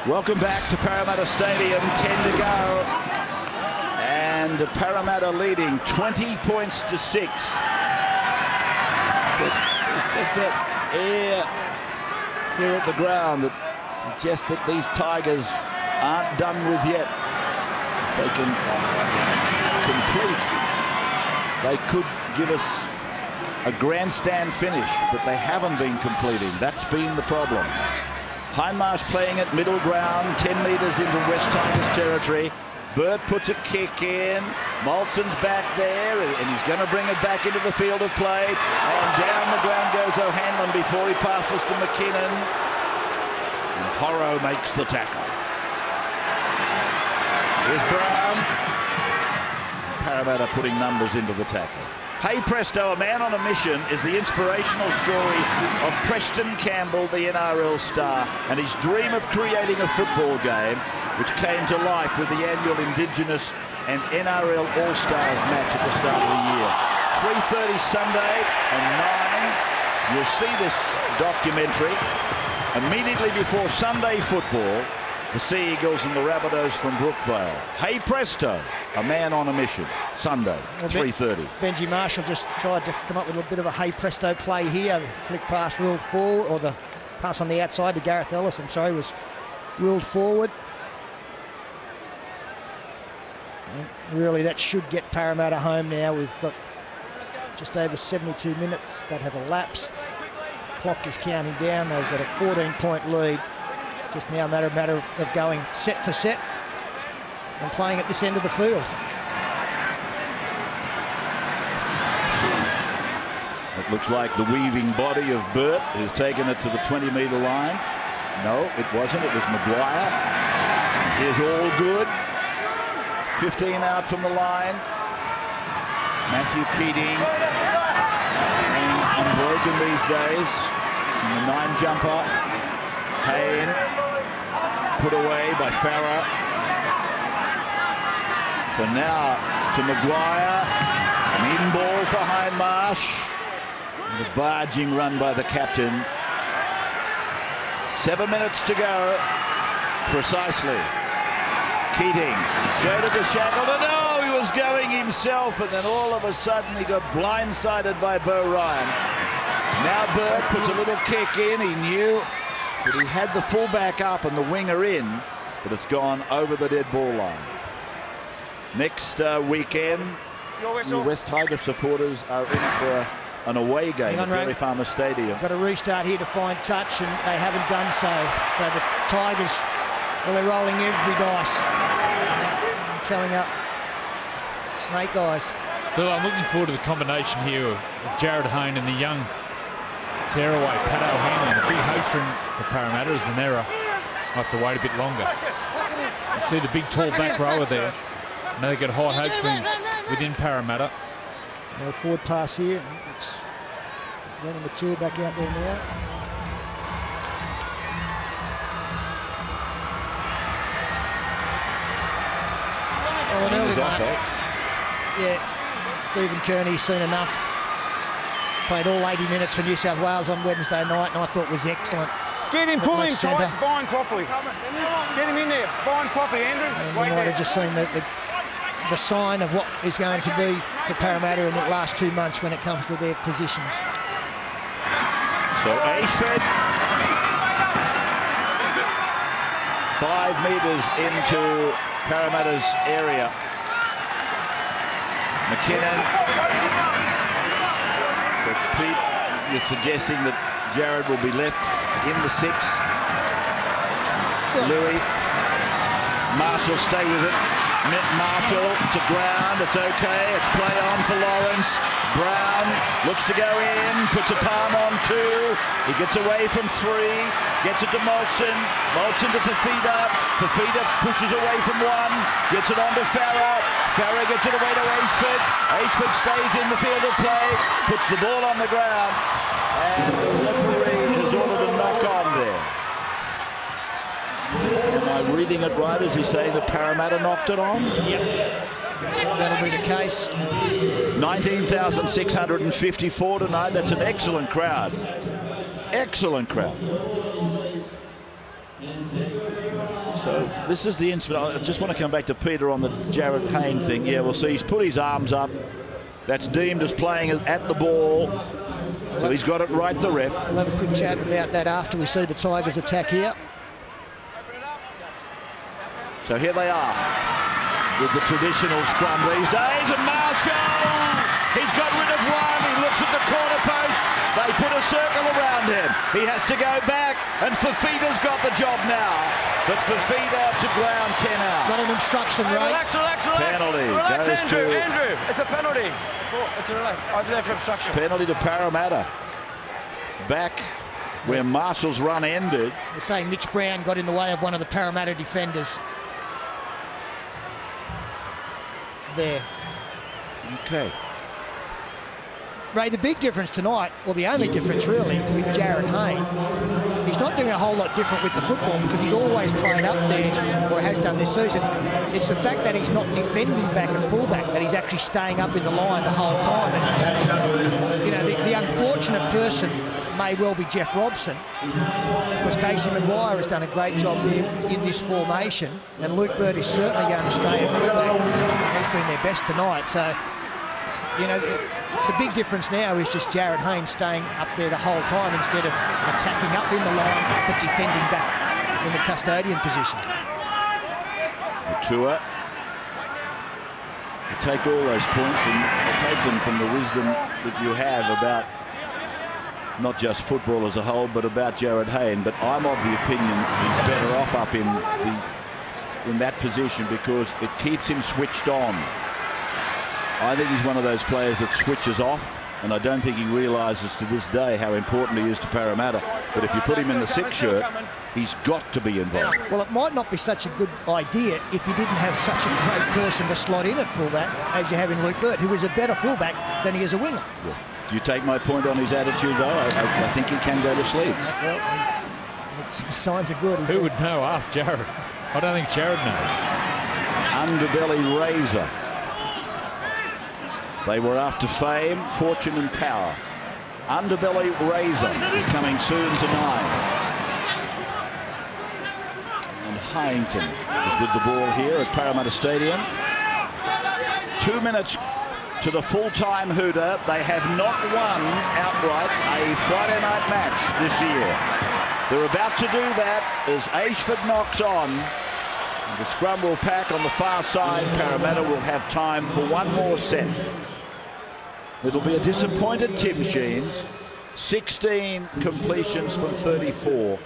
Welcome back to Parramatta Stadium. 10 to go. And Parramatta leading 20 points to 6. But it's just that air here at the ground that suggests that these Tigers aren't done with yet. If they can complete, they could give us a grandstand finish, but they haven't been completing. That's been the problem. Hindmarsh playing at middle ground, 10 metres into West Tigers territory. Burt puts a kick in. Molson's back there, and he's going to bring it back into the field of play. And down the ground goes O'Hanlon before he passes to McKinnon. And Horrow makes the tackle. Here's Brown. Parramatta putting numbers into the tackle. Hey presto, a man on a mission is the inspirational story of Preston Campbell, the NRL star, and his dream of creating a football game which came to life with the annual Indigenous and NRL All-Stars match at the start of the year. 3:30 Sunday and 9. You'll see this documentary immediately before Sunday football. The Sea Eagles and the Rabbitohs from Brookvale. Hey presto, a man on a mission. Sunday, 3:30. Benji Marshall just tried to come up with a bit of a hey presto play here. The flick pass ruled forward, or the pass on the outside to Gareth Ellis, I'm sorry, was ruled forward. And really, that should get Parramatta home now. We've got just over 72 minutes that have elapsed. Clock is counting down. They've got a 14-point lead. Just now a matter of going set for set and playing at this end of the field. It looks like the weaving body of Burt has taken it to the 20-metre line. No, it wasn't. It was Maguire. Here's all good. 15 out from the line. Matthew Keating playing unbroken these days. And the 9-jumper. Hayne put away by Farah. So now to Maguire. An in ball for Hindmarsh. And a barging run by the captain. 7 minutes to go. Precisely. Keating showed it to Shackleton. No, he was going himself, and then all of a sudden he got blindsided by Bo Ryan. Now Burt puts a little kick in. He knew that he had the fullback up and the winger in, but it's gone over the dead ball line. Next weekend, the West Tigers supporters are in for an away game at Dairy Farmer Stadium. Got a restart here to find touch, and they haven't done so. So the Tigers, well, they're rolling every dice. Coming up, snake eyes. Still, I'm looking forward to the combination here of Jared Hayne and the young tearaway Pat O'Hanlon. A big hostering for Parramatta as the Nera have to wait a bit longer. You see the big tall back rower there. Now they get high hopes for him within Parramatta. No forward pass here. It's running the two back out there now. Oh, an early one. Yeah, Stephen Kearney's seen enough. Played all 80 minutes for New South Wales on Wednesday night, and I thought was excellent. Get him, pull him tight, bind properly. Get him in there, bind properly, Andrew. We might have just seen the sign of what is going to be for Parramatta in the last 2 months when it comes to their positions. So Ashford, 5 metres into Parramatta's area. McKinnon. So Pete, you're suggesting that Jared will be left in the 6. Louis. Marshall, stay with it. Marshall to ground. It's okay. It's play on for Lawrence. Brown looks to go in. Puts a palm on 2. He gets away from 3. Gets it to Molson. Molson to Fafita. Fafita pushes away from 1. Gets it on to Farah. Farah gets it away to Ashford. Ashford stays in the field of play. Puts the ball on the ground. And the referee has ordered a knock on there. Am I reading it right? Is he saying that Parramatta knocked it on? Yep. That'll be the case. 19,654 tonight. That's an excellent crowd. Excellent crowd. So this is the incident. I just want to come back to Peter on the Jared Hayne thing. Yeah, we'll see. He's put his arms up. That's deemed as playing at the ball. So he's got it right, the ref. We'll have a quick chat about that after we see the Tigers attack here. So here they are with the traditional scrum these days. And Marshall, he's got rid of one. He looks at the corner post. They put a circle around him. He has to go back, and Fafita's got the job now. But Fafita to ground, 10 out. Got an instruction, Ray. Relax. Penalty Relax, goes to Andrew. It's a penalty. It's a relax. I've left for obstruction. penalty to Parramatta. Back where Marshall's run ended. They're saying Mitch Brown got in the way of one of the Parramatta defenders. There. Okay. Ray, the big difference tonight, or the only difference really, with Jared Hayne, he's not doing a whole lot different with the football because he's always played up there, or has done this season. It's the fact that he's not defending back at fullback, that he's actually staying up in the line the whole time. And, you know, the unfortunate person may well be Jeff Robson, because Casey Maguire has done a great job there in this formation, and Luke Bird is certainly going to stay at fullback. He's been their best tonight, so, you know, the big difference now is just Jared Hayne staying up there the whole time instead of attacking up in the line but defending back in the custodian position. Matua. You take all those points and take them from the wisdom that you have about not just football as a whole but about Jared Hayne. But I'm of the opinion he's better off up in that position because it keeps him switched on. I think he's one of those players that switches off, and I don't think he realises to this day how important he is to Parramatta. But if you put him in the 6 shirt, he's got to be involved. Well, it might not be such a good idea if you didn't have such a great person to slot in at fullback as you have in Luke Bird, who is a better fullback than he is a winger. Yeah. Do you take my point on his attitude, though? I think he can go to sleep. Well, his signs are good. Who would know? Ask Jared. I don't think Jared knows. Underbelly razor. They were after fame, fortune and power. Underbelly razor is coming soon to 9. And Harrington is with the ball here at Parramatta Stadium. 2 minutes to the full-time hooter. They have not won outright a Friday night match this year. They're about to do that as Ashford knocks on. The scrum will pack on the far side. Parramatta will have time for one more set. It'll be a disappointed Tim Sheens. 16 completions from 34.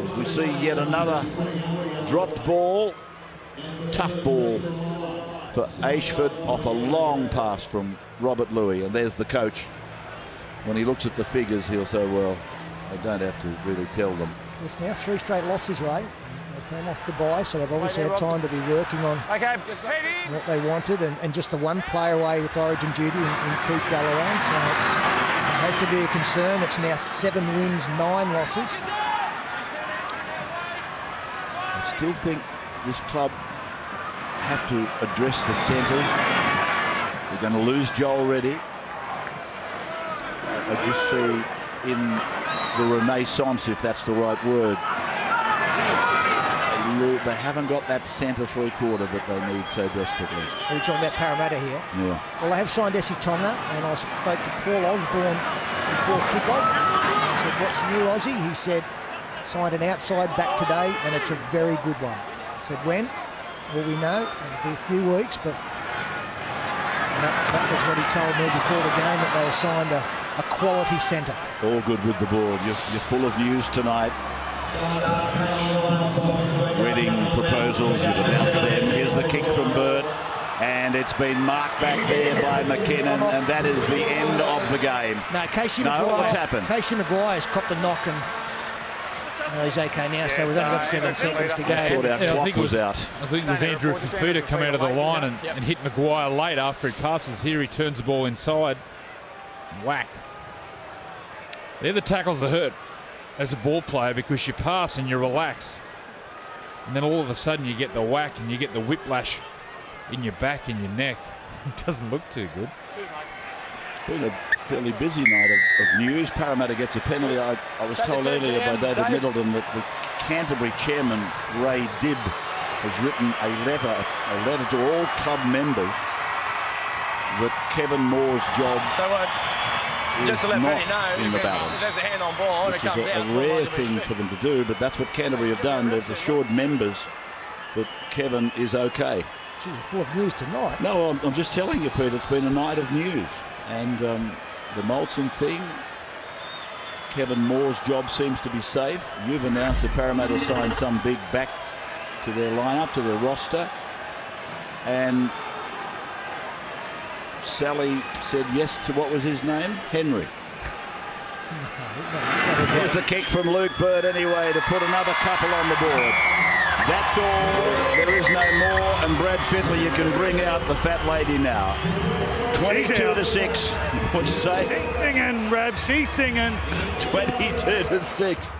As we see yet another dropped ball. Tough ball for Ashford off a long pass from Robert Louis. And there's the coach. When he looks at the figures, he'll say, well, I don't have to really tell them. It's now 3 straight losses, Ray. They came off the bye, so they've obviously had time to be working on what they wanted, and just the one player away with Origin duty in Keith Galloway. So it has to be a concern. It's now 7 wins, 9 losses. I still think this club have to address the centres. They're going to lose Joel Reddy. I just see in the renaissance, if that's the right word, they haven't got that centre 3/4 that they need so desperately. Are you talking about Parramatta here? Yeah. Well, they have signed Essie Tonga, and I spoke to Paul Osborne before kick-off. I said, what's new, Aussie? He said, signed an outside back today, and it's a very good one. I said, when? Well, we know. It'll be a few weeks, but that was what he told me before the game, that they signed a quality centre. All good with the ball. You're full of news tonight. Wedding proposals, you've announced them. Here's the kick from Bird, and it's been marked back there by McKinnon, and that is the end of the game. No, Casey Maguire. What's happened? Casey Maguire's copped a knock, and he's okay now, so we've only got 7 seconds to go. I thought our clock was out. I think it was Andrew Fafita come out of the line and hit Maguire late after he passes. Here he turns the ball inside. Whack. They're the tackles that hurt as a ball player, because you pass and you relax, and then all of a sudden you get the whack and you get the whiplash in your back, in your neck, it doesn't look too good. It's been a fairly busy night of news. Parramatta gets a penalty. I was told earlier by David Middleton that the Canterbury chairman, Ray Dibb, has written a letter to all club members that Kevin Moore's job just to let not Benny know, in the if balance, there's a hand on board, which it is comes out. a rare thing for them to do, but that's what Canterbury have done. They've assured members that Kevin is okay. Gee, full of news tonight. No, I'm just telling you, Pete, it's been a night of news. And the Molson thing, Kevin Moore's job seems to be safe. You've announced that Parramatta signed some big back to their lineup, to their roster. And Sally said yes to, what was his name? Henry. Here's the kick from Luke Bird anyway to put another couple on the board. That's all. There is no more. And Brad Fittler, you can bring out the fat lady now. 22-6. What'd you say? She's singing, Rab. She's singing. 22-6.